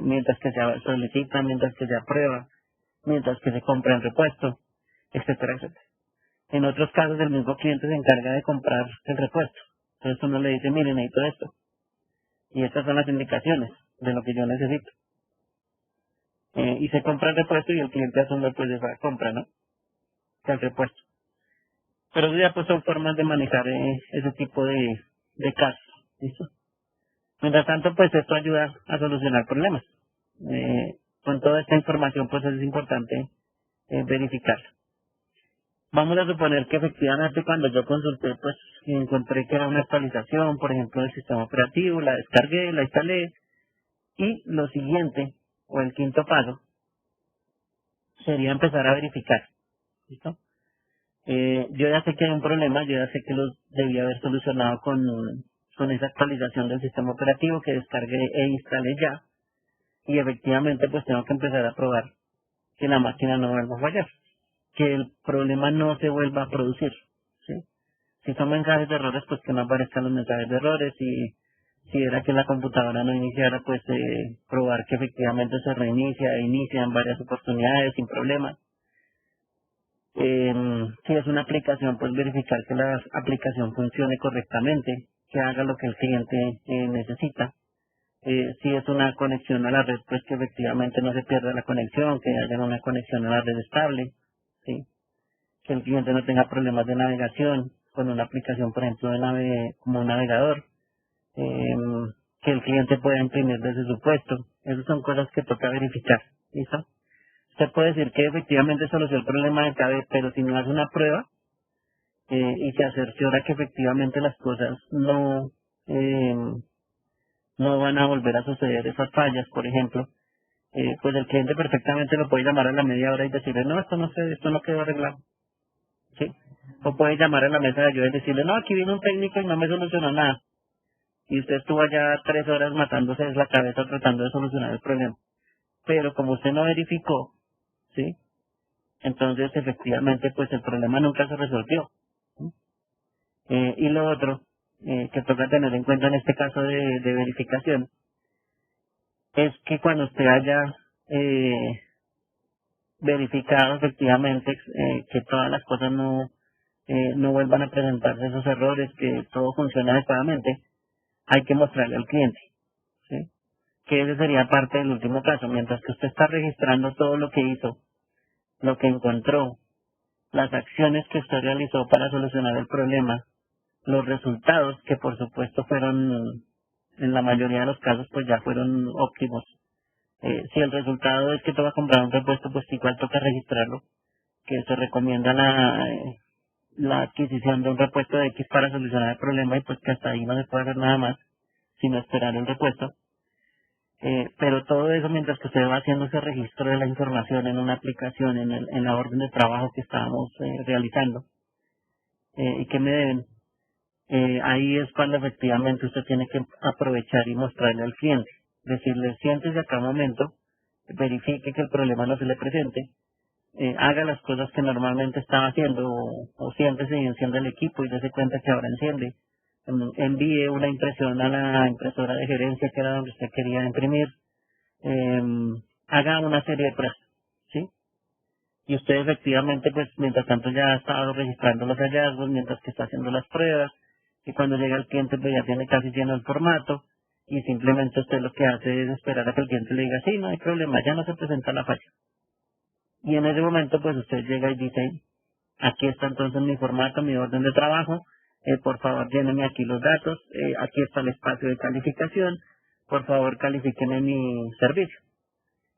mientras que se solicita, mientras que se aprueba, mientras que se compra el repuesto, etcétera, etcétera. En otros casos el mismo cliente se encarga de comprar el repuesto. Entonces uno le dice, mire, necesito esto. Y estas son las indicaciones de lo que yo necesito. Y se compra el repuesto y el cliente asume pues esa compra, ¿no? El repuesto. Pero eso ya pues son formas de manejar ese tipo de casos. ¿Listo? Mientras tanto, pues esto ayuda a solucionar problemas. Con toda esta información, pues es importante verificarla. Vamos a suponer que efectivamente cuando yo consulté, pues encontré que era una actualización, por ejemplo, del sistema operativo, la descargué, la instalé, y lo siguiente, o el quinto paso, sería empezar a verificar. ¿Listo? Yo ya sé que hay un problema, yo ya sé que lo debía haber solucionado con esa actualización del sistema operativo que descargué e instalé ya, y efectivamente pues tengo que empezar a probar que la máquina no vuelva a fallar, que el problema no se vuelva a producir, ¿sí? Si son mensajes de errores, pues que no aparezcan los mensajes de errores, y si era que la computadora no iniciara, pues probar que efectivamente se reinicia e inicia en varias oportunidades sin problema. Si es una aplicación, pues verificar que la aplicación funcione correctamente, que haga lo que el cliente necesita. Si es una conexión a la red, pues que efectivamente no se pierda la conexión, que haya una conexión a la red estable, ¿sí? Que el cliente no tenga problemas de navegación con una aplicación, por ejemplo, como un navegador, que el cliente pueda imprimir desde su puesto. Esas son cosas que toca verificar. ¿Listo? Usted puede decir que efectivamente solucionó el problema de KB, pero si no hace una prueba y se cerciora que efectivamente las cosas eh, no van a volver a suceder esas fallas, por ejemplo, pues el cliente perfectamente lo puede llamar a la media hora y decirle, no, esto no quedó arreglado, ¿sí? O puede llamar a la mesa de ayuda y decirle, no, aquí vino un técnico y no me solucionó nada. Y usted estuvo allá 3 horas matándose la cabeza tratando de solucionar el problema. Pero como usted no verificó, ¿sí? Entonces efectivamente pues el problema nunca se resolvió. ¿Sí? Y lo otro que toca tener en cuenta en este caso de verificación es que cuando usted haya verificado efectivamente que todas las cosas no vuelvan a presentarse esos errores, que todo funcione adecuadamente, hay que mostrarle al cliente, ¿sí? Que ese sería parte del último caso. Mientras que usted está registrando todo lo que hizo, lo que encontró, las acciones que usted realizó para solucionar el problema, los resultados que por supuesto fueron, en la mayoría de los casos, pues ya fueron óptimos. Si el resultado es que toca comprar un repuesto, pues igual toca registrarlo, que se recomienda la adquisición de un repuesto de X para solucionar el problema, y pues que hasta ahí no se puede hacer nada más sino esperar el repuesto. Pero todo eso mientras que usted va haciendo ese registro de la información en una aplicación, en la orden de trabajo que estábamos realizando y que me deben, ahí es cuando efectivamente usted tiene que aprovechar y mostrarle al cliente. Decirle, siéntese acá un momento, verifique que el problema no se le presente, haga las cosas que normalmente estaba haciendo, o siéntese y encienda el equipo y dése cuenta que ahora enciende. Envíe una impresión a la impresora de gerencia, que era donde usted quería imprimir. Haga una serie de pruebas, ¿sí? Y usted efectivamente, pues, mientras tanto ya ha estado registrando los hallazgos, mientras que está haciendo las pruebas, y cuando llega el cliente, pues ya tiene casi lleno el formato, y simplemente usted lo que hace es esperar a que el cliente le diga, sí, no hay problema, ya no se presenta la falla. Y en ese momento, pues usted llega y dice, aquí está entonces mi formato, mi orden de trabajo, por favor lléneme aquí los datos, aquí está el espacio de calificación, por favor califíqueme mi servicio.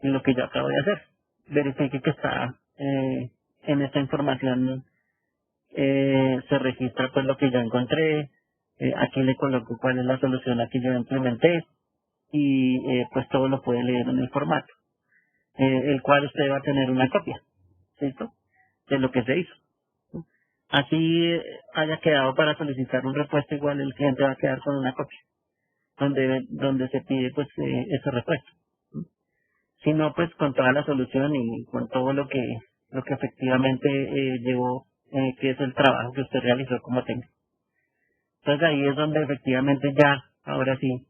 Y lo que yo acabo de hacer, verifique que está en esta información, se registra pues lo que yo encontré, aquí le coloco cuál es la solución a que yo implementé, y pues todo lo puede leer en el formato, el cual usted va a tener una copia, ¿cierto? de lo que se hizo. Así haya quedado para solicitar un repuesto, igual el cliente va a quedar con una copia donde se pide pues ese repuesto. Si no, pues con toda la solución y con todo lo que efectivamente llevó, que es el trabajo que usted realizó como técnico. Entonces ahí es donde efectivamente ya, ahora sí,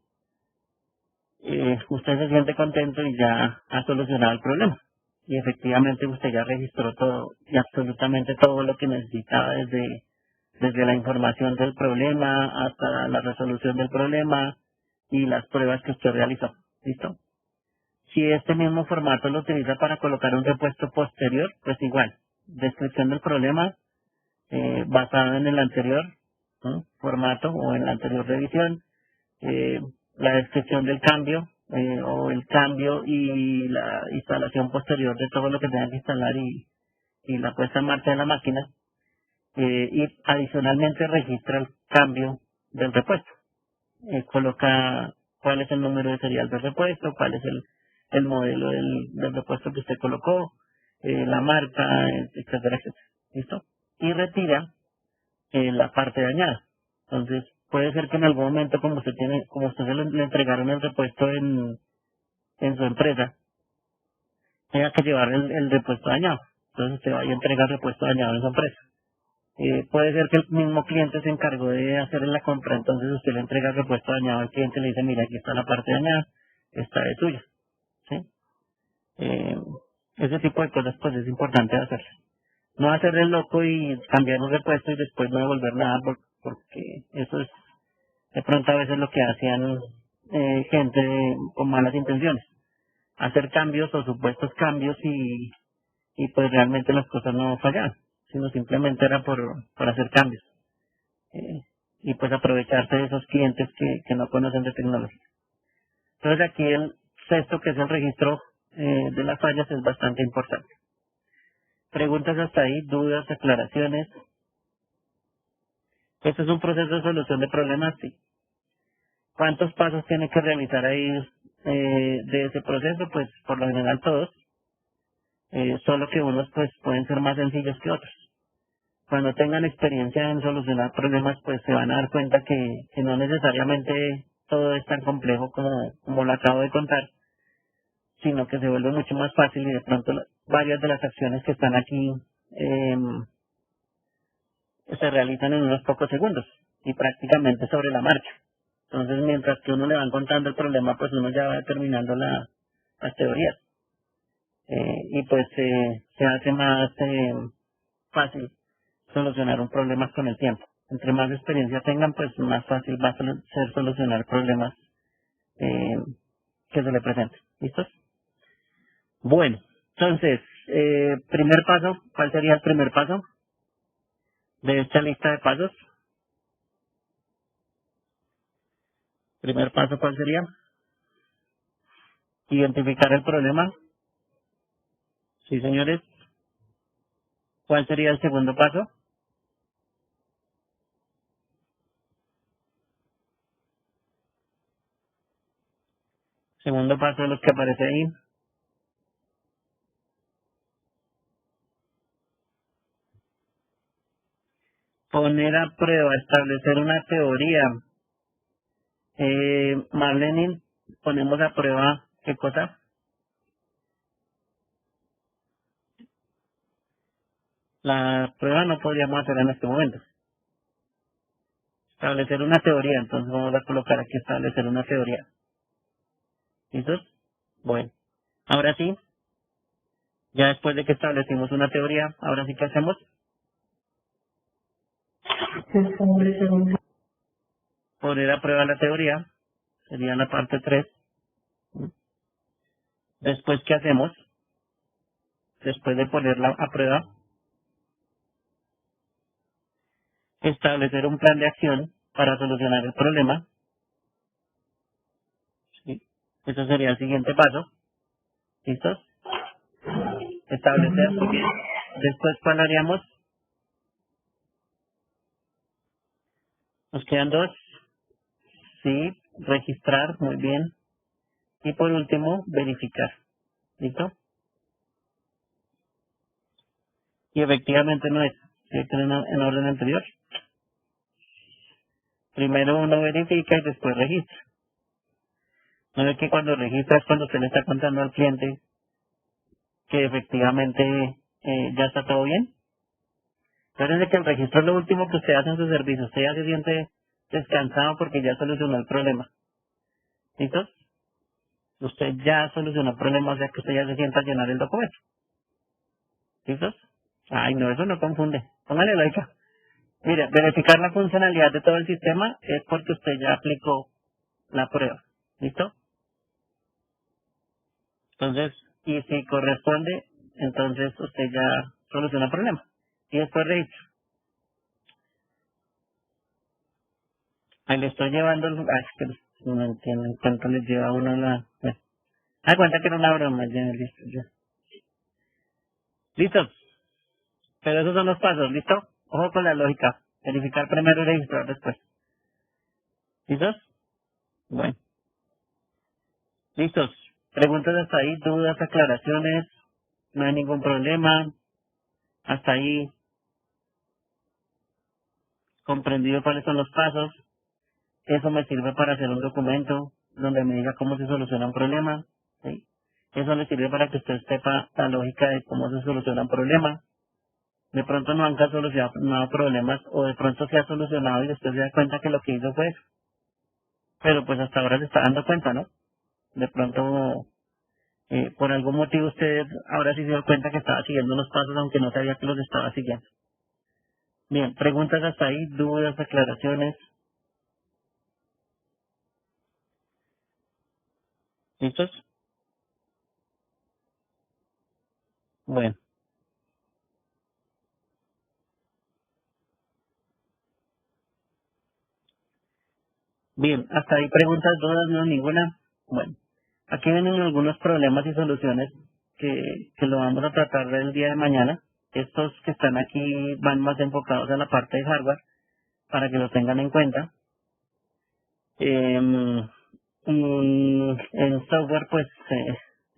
usted se siente contento y ya ha solucionado el problema. Y efectivamente usted ya registró todo y absolutamente todo lo que necesitaba desde la información del problema hasta la resolución del problema y las pruebas que usted realizó. ¿Listo? Si este mismo formato lo utiliza para colocar un repuesto posterior, pues igual, descripción del problema basado en el anterior, ¿no?, formato o en la anterior revisión, eh, la descripción del cambio o el cambio y la instalación posterior de todo lo que tengan que instalar y la puesta en marcha de la máquina, y adicionalmente registra el cambio del repuesto. Coloca cuál es el número de serial del repuesto, cuál es el modelo del repuesto que usted colocó, la marca, etcétera, etcétera. ¿Listo? Y retira la parte dañada. Entonces, puede ser que en algún momento, como usted le entregaron el repuesto en su empresa, tenga que llevar el repuesto dañado. Entonces, usted vaya a entregar el repuesto dañado en su empresa. Puede ser que el mismo cliente se encargó de hacer la compra, entonces usted le entrega el repuesto dañado al cliente y le dice, mira, aquí está la parte dañada, esta es suya. ¿Sí? Ese tipo de cosas pues es importante hacerlo. No hacerle el loco y cambiar un repuesto y después no devolver nada porque eso es de pronto a veces lo que hacían gente con malas intenciones. Hacer cambios o supuestos cambios y pues realmente las cosas no fallaban, sino simplemente era por hacer cambios. Y pues aprovecharse de esos clientes que no conocen de tecnología. Entonces aquí el sexto, que es el registro de las fallas, es bastante importante. Preguntas hasta ahí, dudas, aclaraciones. ¿Esto es un proceso de solución de problemas? Sí. ¿Cuántos pasos tiene que realizar ahí de ese proceso? Pues por lo general todos, solo que unos pues pueden ser más sencillos que otros. Cuando tengan experiencia en solucionar problemas, pues se van a dar cuenta que no necesariamente todo es tan complejo como lo acabo de contar, sino que se vuelve mucho más fácil y de pronto varias de las acciones que están aquí se realizan en unos pocos segundos y prácticamente sobre la marcha. Entonces, mientras que uno le van contando el problema, pues uno ya va determinando las teorías. Y pues se hace más fácil solucionar un problema con el tiempo. Entre más experiencia tengan, pues más fácil va a ser solucionar problemas que se le presenten. ¿Listos? Bueno, entonces, primer paso, ¿cuál sería el primer paso de esta lista de pasos? Primer paso, ¿cuál sería? Identificar el problema. Sí, señores. ¿Cuál sería el segundo paso? Segundo paso de los que aparece ahí. Poner a prueba, establecer una teoría. Marlene, ponemos a prueba, ¿qué cosa? La prueba no podríamos hacer en este momento. Establecer una teoría, entonces vamos a colocar aquí establecer una teoría. ¿Listos? Bueno, ahora sí, ya después de que establecimos una teoría, ahora sí que hacemos. Poner a prueba la teoría, sería la parte 3. Después, ¿qué hacemos? Después de ponerla a prueba, establecer un plan de acción para solucionar el problema. ¿Sí? Eso sería el siguiente paso. ¿Listos? Establecer, muy bien. Después, ¿cuál haríamos? Nos quedan dos. Sí, registrar, muy bien. Y por último, verificar. ¿Listo? Y efectivamente no es, ¿cierto? En orden anterior. Primero uno verifica y después registra. No es que cuando registra es cuando usted le está contando al cliente que efectivamente ya está todo bien. Acuérdense que el registro es lo último que usted hace en su servicio. Usted ya se siente descansado porque ya solucionó el problema. ¿Listo? Usted ya solucionó el problema, o sea que usted ya se sienta a llenar el documento. ¿Listos? Ay, no, eso no confunde. Póngale lógica. Mire, verificar la funcionalidad de todo el sistema es porque usted ya aplicó la prueba. ¿Listo? Entonces, y si corresponde, entonces usted ya soluciona el problema. Y después registro. Ahí le estoy llevando el... Ay, es que no entienden cuánto les lleva a uno la... Bueno. Ah, cuenta que era una broma, ya, listo, ya. ¿Listo? Pero esos son los pasos, ¿listo? Ojo con la lógica. Verificar primero y registrar después. ¿Listos? Bueno. ¿Listos? Preguntas hasta ahí, dudas, aclaraciones. No hay ningún problema. Hasta ahí comprendido cuáles son los pasos. Eso me sirve para hacer un documento donde me diga cómo se soluciona un problema. ¿Sí? Eso le sirve para que usted sepa la lógica de cómo se soluciona un problema. De pronto no han solucionado problemas o de pronto se ha solucionado y después se da cuenta que lo que hizo fue eso. Pero pues hasta ahora se está dando cuenta, ¿no? De pronto, por algún motivo usted ahora sí se dio cuenta que estaba siguiendo los pasos aunque no sabía que los estaba siguiendo. Bien, preguntas hasta ahí, dudas, aclaraciones. ¿Listos? Bueno, bien, hasta ahí preguntas, dudas, no ninguna. Bueno, aquí vienen algunos problemas y soluciones que lo vamos a tratar el día de mañana. Estos que están aquí van más enfocados a la parte de hardware para que lo tengan en cuenta. En software, pues,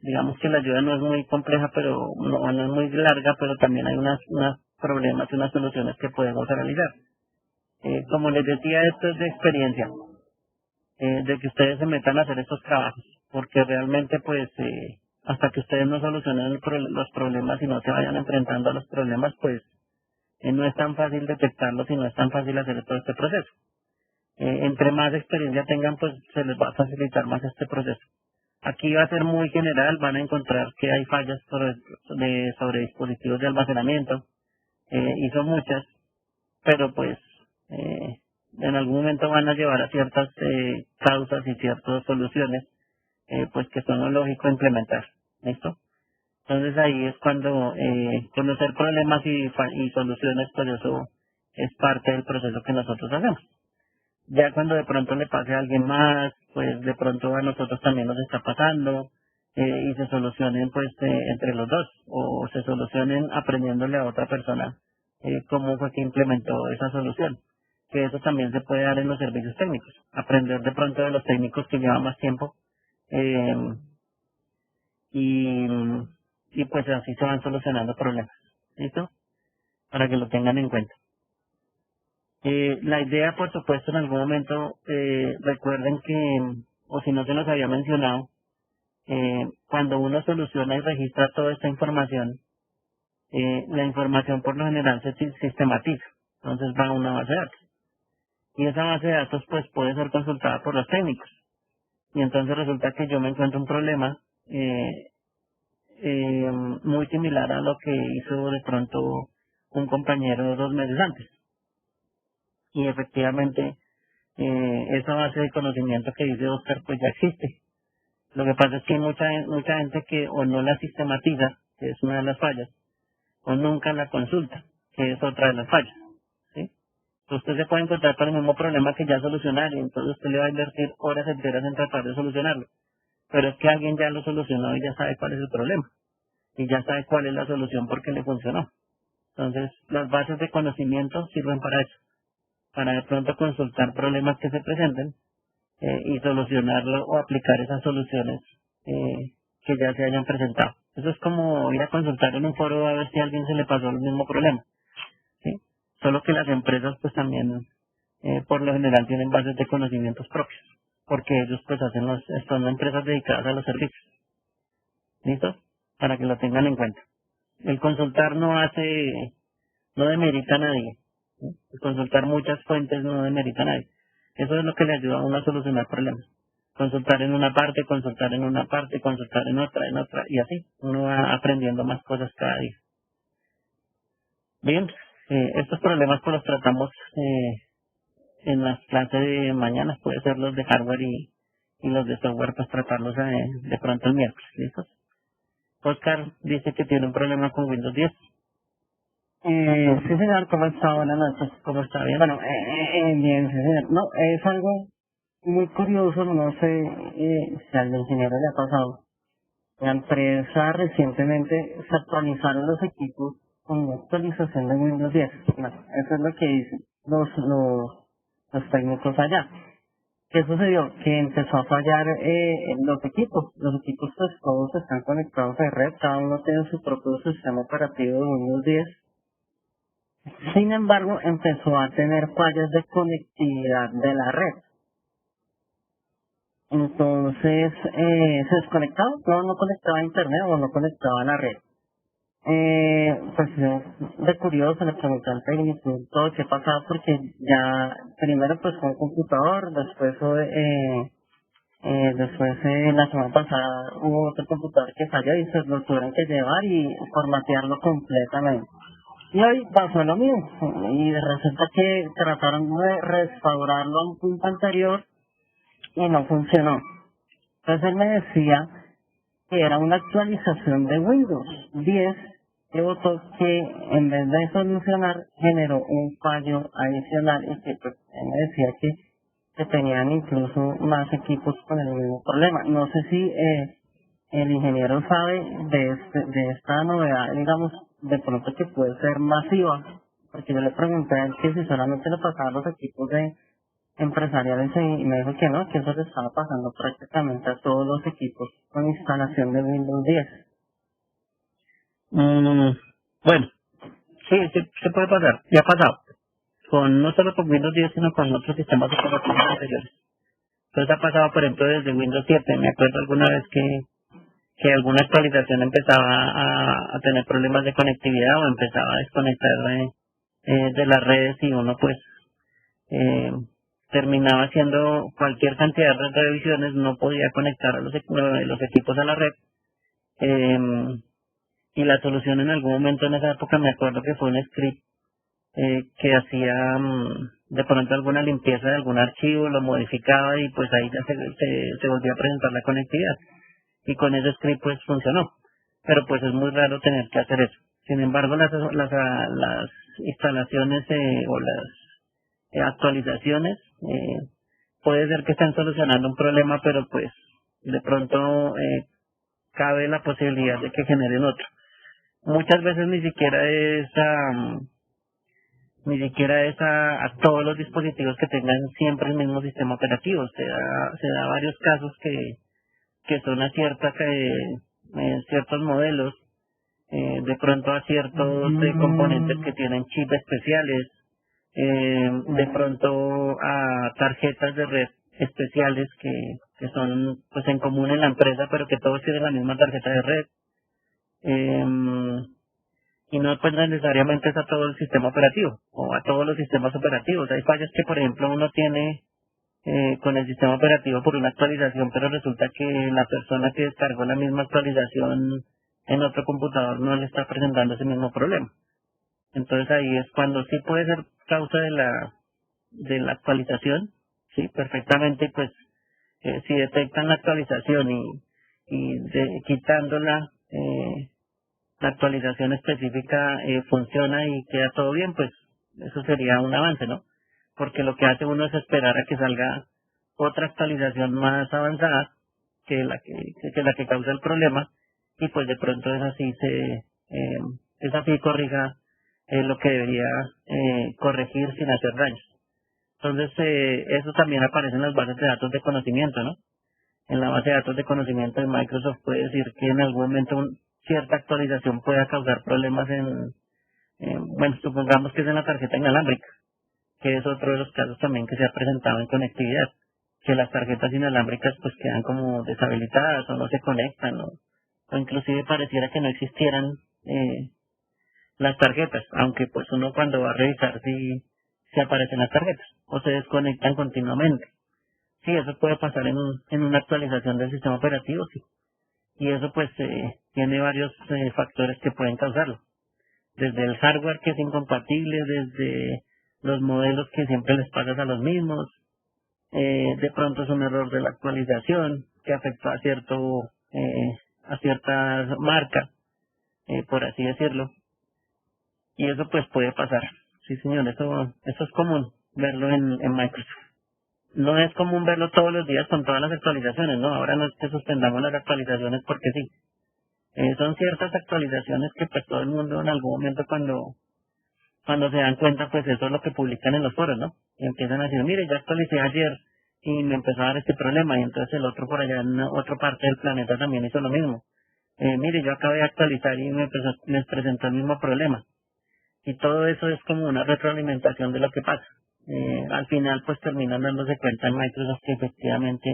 digamos que la ayuda no es muy compleja, pero no es muy larga, pero también hay unos problemas y unas soluciones que podemos realizar. Como les decía, esto es de experiencia, de que ustedes se metan a hacer estos trabajos, porque realmente, pues, hasta que ustedes no solucionen los problemas y no se vayan enfrentando a los problemas, pues, no es tan fácil detectarlos y no es tan fácil hacer todo este proceso. Entre más experiencia tengan, pues se les va a facilitar más este proceso. Aquí va a ser muy general, van a encontrar que hay fallas sobre dispositivos de almacenamiento, y son muchas, pero pues en algún momento van a llevar a ciertas causas y ciertas soluciones, pues que son lo lógico implementar. ¿Listo? Entonces ahí es cuando conocer problemas y soluciones, pues eso es parte del proceso que nosotros hacemos. Ya cuando de pronto le pase a alguien más, pues de pronto a nosotros también nos está pasando, y se solucionen pues entre los dos, o se solucionen aprendiéndole a otra persona cómo fue que implementó esa solución. Que eso también se puede dar en los servicios técnicos, aprender de pronto de los técnicos que llevan más tiempo, eh, y, y pues así se van solucionando problemas. ¿Listo? Para que lo tengan en cuenta. La idea, por supuesto, en algún momento, recuerden que, o si no se los había mencionado, cuando uno soluciona y registra toda esta información, la información por lo general se sistematiza. Entonces va a una base de datos. Y esa base de datos pues puede ser consultada por los técnicos. Y entonces resulta que yo me encuentro un problema muy similar a lo que hizo de pronto un compañero 2 meses antes. Y efectivamente esa base de conocimiento que dice Oscar pues ya existe. Lo que pasa es que hay mucha gente que o no la sistematiza, que es una de las fallas, o nunca la consulta, que es otra de las fallas. ¿Sí? Usted se puede encontrar con el mismo problema que ya solucionar y entonces usted le va a invertir horas enteras en tratar de solucionarlo. Pero es que alguien ya lo solucionó y ya sabe cuál es el problema. Y ya sabe cuál es la solución porque le funcionó. Entonces, las bases de conocimiento sirven para eso, para de pronto consultar problemas que se presenten y solucionarlo o aplicar esas soluciones que ya se hayan presentado. Eso es como ir a consultar en un foro a ver si a alguien se le pasó el mismo problema, ¿sí? Solo que las empresas pues también por lo general tienen bases de conocimientos propios, porque ellos pues son empresas dedicadas a los servicios. ¿Listo? Para que lo tengan en cuenta. El consultar no demerita a nadie, ¿sí? El consultar muchas fuentes no demerita a nadie. Eso es lo que le ayuda a uno a solucionar problemas. Consultar en una parte, consultar en una parte, consultar en otra, y así. Uno va aprendiendo más cosas cada día. Bien, estos problemas pues los tratamos en las clases de mañana, puede ser los de hardware y los de software, pues tratarlos de pronto el miércoles. ¿Listo? Oscar dice que tiene un problema con Windows 10. Sí, señor, ¿cómo está? Buenas noches. ¿Cómo está? ¿Bien? Bueno, bien, sí, señor. No, es algo muy curioso, no sé si al ingeniero le ha pasado. La empresa recientemente se actualizaron los equipos con una actualización de Windows 10. Bueno, eso es lo que dicen los técnicos allá. ¿Qué sucedió? Que empezó a fallar los equipos. Los equipos pues todos están conectados a red, cada uno tiene su propio sistema operativo de Windows 10. Sin embargo, empezó a tener fallas de conectividad de la red. Entonces, se desconectaba, no conectaba a internet o no conectaba a la red. Pues de curioso le pregunté al técnico todo qué pasaba porque ya primero pues fue un computador, después la semana pasada hubo otro computador que falló y se lo tuvieron que llevar y formatearlo completamente. Y hoy pasó lo mismo y resulta que trataron de restaurarlo a un punto anterior y no funcionó. Entonces él me decía que era una actualización de Windows 10 que votó que en vez de solucionar generó un fallo adicional y que pues, él me decía que tenían incluso más equipos con el mismo problema. No sé si el ingeniero sabe de esta novedad, digamos, de pronto que puede ser masiva, porque yo le pregunté a él que si solamente le pasaban los equipos de empresariales y me dijo que no, que eso le estaba pasando prácticamente a todos los equipos con instalación de Windows 10. Bueno, sí, se puede pasar. Ya ha pasado. No solo con Windows 10, sino con otros sistemas operativos anteriores. Entonces ha pasado, por ejemplo, desde Windows 7. Me acuerdo alguna vez que alguna actualización empezaba a tener problemas de conectividad o empezaba a desconectar de las redes y uno pues eh, terminaba haciendo cualquier cantidad de revisiones, no podía conectar a los equipos a la red. Y la solución en algún momento en esa época me acuerdo que fue un script que hacía de pronto alguna limpieza de algún archivo, lo modificaba y pues ahí ya se volvía a presentar la conectividad. Y con ese script pues funcionó. Pero pues es muy raro tener que hacer eso. Sin embargo, las instalaciones o las actualizaciones puede ser que estén solucionando un problema, pero pues de pronto cabe la posibilidad de que generen otro. Muchas veces ni siquiera es a todos los dispositivos que tengan siempre el mismo sistema operativo. Se da varios casos que son a ciertos modelos, de pronto a ciertos componentes que tienen chips especiales, de pronto a tarjetas de red especiales que son pues en común en la empresa, pero que todos tienen la misma tarjeta de red. Y no pues necesariamente es a todo el sistema operativo o a todos los sistemas operativos. Hay fallas que, por ejemplo, uno tiene con el sistema operativo por una actualización, pero resulta que la persona que descargó la misma actualización en otro computador no le está presentando ese mismo problema. Entonces ahí es cuando sí puede ser causa de la actualización, sí, perfectamente, pues si detectan la actualización quitándola, la actualización específica funciona y queda todo bien, pues eso sería un avance, ¿no? Porque lo que hace uno es esperar a que salga otra actualización más avanzada que la que causa el problema y pues de pronto es así corrija lo que debería corregir sin hacer daños. Entonces eso también aparece en las bases de datos de conocimiento, ¿no? En la base de datos de conocimiento de Microsoft puede decir que en algún momento cierta actualización pueda causar problemas bueno, supongamos que es en la tarjeta inalámbrica, que es otro de los casos también que se ha presentado en conectividad, que las tarjetas inalámbricas pues quedan como deshabilitadas o no se conectan o inclusive pareciera que no existieran las tarjetas, aunque pues uno cuando va a revisar si aparecen las tarjetas o se desconectan continuamente. Sí, eso puede pasar en una actualización del sistema operativo, sí. Y eso pues tiene varios factores que pueden causarlo. Desde el hardware que es incompatible, desde los modelos que siempre les pasas a los mismos, de pronto es un error de la actualización que afectó a cierta marca, por así decirlo. Y eso pues puede pasar. Sí, señor, eso es común verlo en Microsoft. No es común verlo todos los días con todas las actualizaciones, ¿no? Ahora no es que suspendamos las actualizaciones porque sí. Son ciertas actualizaciones que pues todo el mundo en algún momento cuando se dan cuenta, pues eso es lo que publican en los foros, ¿no? Y empiezan a decir, mire, ya actualicé ayer y me empezó a dar este problema, y entonces el otro por allá en otra parte del planeta también hizo lo mismo. Mire, yo acabé de actualizar y me presentó el mismo problema. Y todo eso es como una retroalimentación de lo que pasa. Al final pues terminan dándose cuenta en Microsoft que efectivamente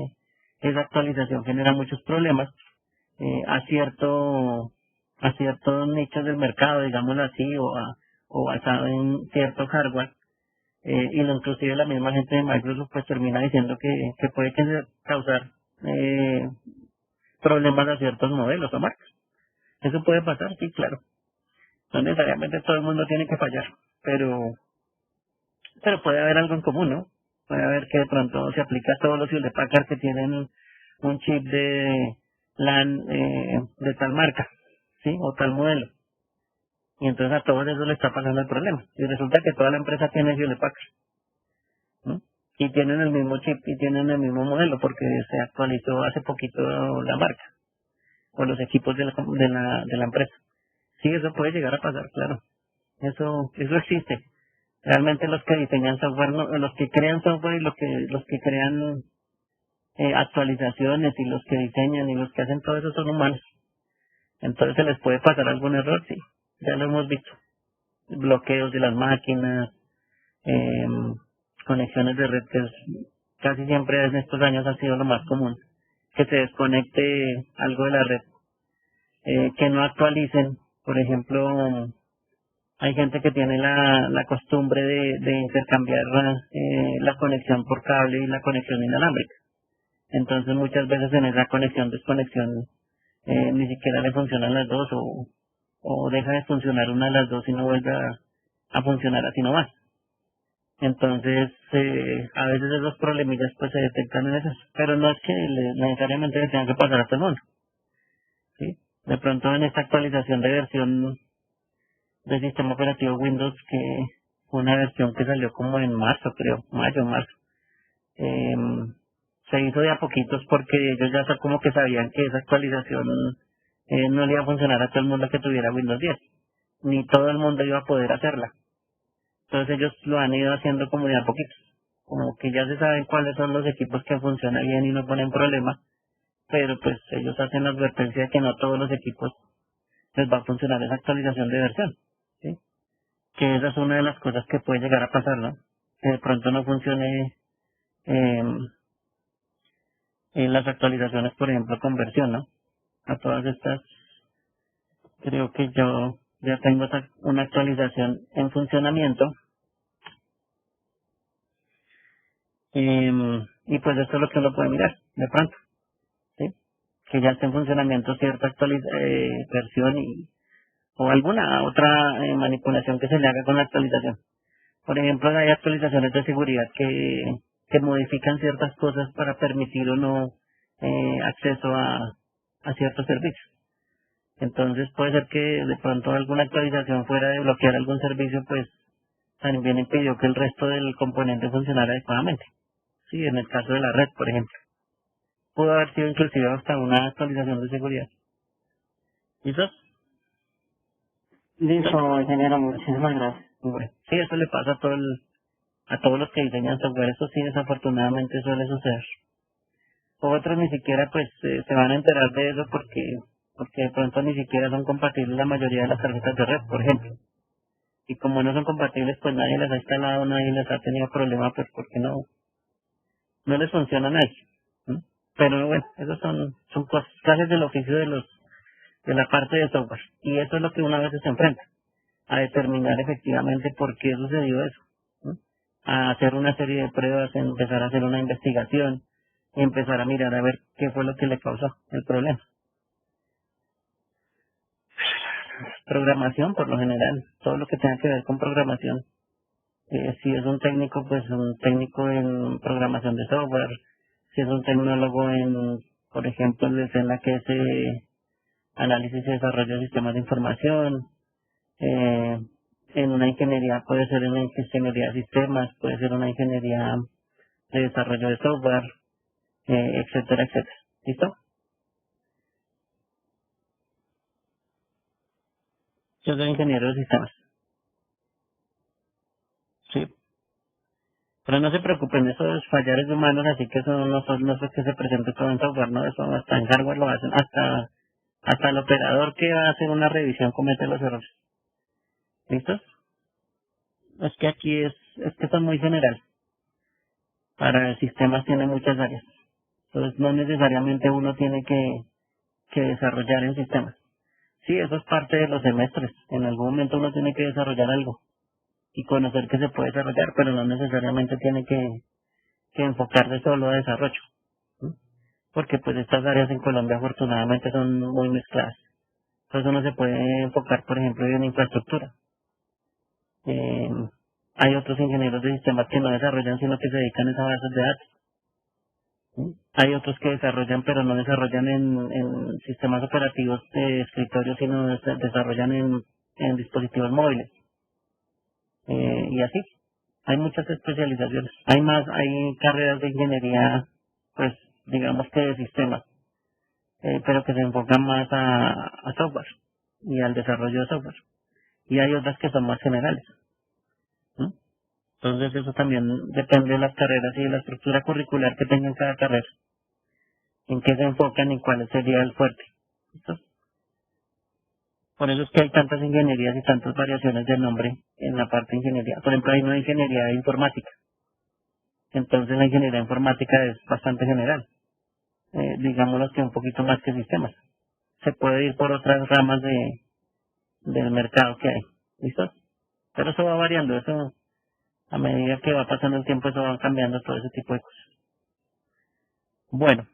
esa actualización genera muchos problemas a ciertos nichos del mercado, digámoslo así, o basado en cierto hardware, y inclusive la misma gente de Microsoft pues termina diciendo que puede causar problemas a ciertos modelos o marcas. Eso puede pasar, sí, claro. No necesariamente todo el mundo tiene que fallar, pero puede haber algo en común, ¿no? Puede haber que de pronto se aplica a todos los Hewlett Packard que tienen un chip de LAN de tal marca, ¿sí? O tal modelo. Y entonces a todos esos le está pasando el problema. Y resulta que toda la empresa tiene Hewlett Packard, ¿no? Y tienen el mismo chip y tienen el mismo modelo porque se actualizó hace poquito la marca o los equipos de la empresa. Sí, eso puede llegar a pasar, claro. Eso existe. Realmente los que diseñan software, los que crean software y los que crean actualizaciones y los que diseñan y los que hacen todo eso son humanos. Entonces se les puede pasar algún error, sí. Ya lo hemos visto. Bloqueos de las máquinas, conexiones de red, que casi siempre en estos años ha sido lo más común. Que se desconecte algo de la red, que no actualicen. Por ejemplo, hay gente que tiene la costumbre de intercambiar la conexión por cable y la conexión inalámbrica. Entonces muchas veces en esa desconexión, ni siquiera le funcionan las dos o deja de funcionar una de las dos y no vuelve a funcionar así nomás. Entonces, a veces esos problemillas pues se detectan en esas, pero no es que necesariamente le tengan que pasar a todo el mundo, ¿sí? De pronto en esta actualización de versión del sistema operativo Windows, que fue una versión que salió como en marzo, creo, marzo, se hizo de a poquitos porque ellos ya como que sabían que esa actualización no le iba a funcionar a todo el mundo que tuviera Windows 10, ni todo el mundo iba a poder hacerla. Entonces ellos lo han ido haciendo como de a poquitos, como que ya se saben cuáles son los equipos que funcionan bien y no ponen problema, pero pues ellos hacen la advertencia de que no todos los equipos les va a funcionar esa actualización de versión, ¿sí? Que esa es una de las cosas que puede llegar a pasar, ¿no? Que de pronto no funcione en las actualizaciones, por ejemplo, con versión, ¿no? A todas estas, creo que yo ya tengo una actualización en funcionamiento, y pues esto es lo que uno puede mirar, de pronto, ¿sí? Que ya esté en funcionamiento cierta versión o alguna otra manipulación que se le haga con la actualización. Por ejemplo, hay actualizaciones de seguridad que modifican ciertas cosas para permitir o no acceso a ciertos servicios. Entonces puede ser que de pronto alguna actualización fuera de bloquear algún servicio, pues también impidió que el resto del componente funcionara adecuadamente. Sí, en el caso de la red, por ejemplo. Pudo haber sido inclusive hasta una actualización de seguridad. ¿Listo? Listo, ingeniero, muchísimas gracias. Bueno, sí, eso le pasa a todos los que diseñan software. Eso sí, desafortunadamente suele suceder. Otros ni siquiera pues se van a enterar de eso porque porque de pronto ni siquiera son compatibles la mayoría de las tarjetas de red, por ejemplo. Y como no son compatibles, pues nadie les ha instalado, nadie les ha tenido problema, pues porque no les funciona a nadie. ¿Mm? Pero bueno, esos son cosas, clases del oficio de la parte de software. Y eso es lo que una vez se enfrenta, a determinar efectivamente por qué sucedió eso. ¿Mm? A hacer una serie de pruebas, a empezar a hacer una investigación, y empezar a mirar a ver qué fue lo que le causó el problema. Programación, por lo general, todo lo que tenga que ver con programación. Si es un técnico, pues un técnico en programación de software. Si es un tecnólogo en, por ejemplo, en la que es análisis y desarrollo de sistemas de información. eh, en una ingeniería, puede ser una ingeniería de sistemas, puede ser una ingeniería de desarrollo de software, etcétera, etcétera. ¿Listo? Yo soy ingeniero de sistemas. Sí. Pero no se preocupen, esos fallares humanos, así que eso no es que se presente todo en software, ¿no? Eso hasta en hardware lo hacen, hasta el operador que va a hacer una revisión comete los errores. ¿Listos? Es que aquí es que son muy general. Para sistemas tiene muchas áreas. Entonces no necesariamente uno tiene que desarrollar en sistemas. Sí, eso es parte de los semestres. En algún momento uno tiene que desarrollar algo y conocer que se puede desarrollar, pero no necesariamente tiene que enfocarse solo a desarrollo. ¿Sí? Porque pues estas áreas en Colombia afortunadamente son muy mezcladas. Entonces uno se puede enfocar, por ejemplo, en infraestructura. Eh, Hay otros ingenieros de sistemas que no desarrollan, sino que se dedican a esas bases de datos. ¿Sí? Hay otros que desarrollan, pero no desarrollan en sistemas operativos de escritorio, sino desarrollan en dispositivos móviles. Y así. Hay muchas especializaciones. Hay carreras de ingeniería, pues, digamos que de sistemas, pero que se enfocan más a software y al desarrollo de software. Y hay otras que son más generales. ¿No? Entonces eso también depende de las carreras y de la estructura curricular que tengan cada carrera. En qué se enfocan y cuál sería el fuerte. ¿Listo? Por eso es que hay tantas ingenierías y tantas variaciones de nombre en la parte de ingeniería. Por ejemplo, hay una ingeniería de informática. Entonces la ingeniería informática es bastante general. Digámoslo que un poquito más que sistemas. Se puede ir por otras ramas del mercado que hay. ¿Listo? Pero eso va variando, eso a medida que va pasando el tiempo, eso va cambiando todo ese tipo de cosas. Bueno,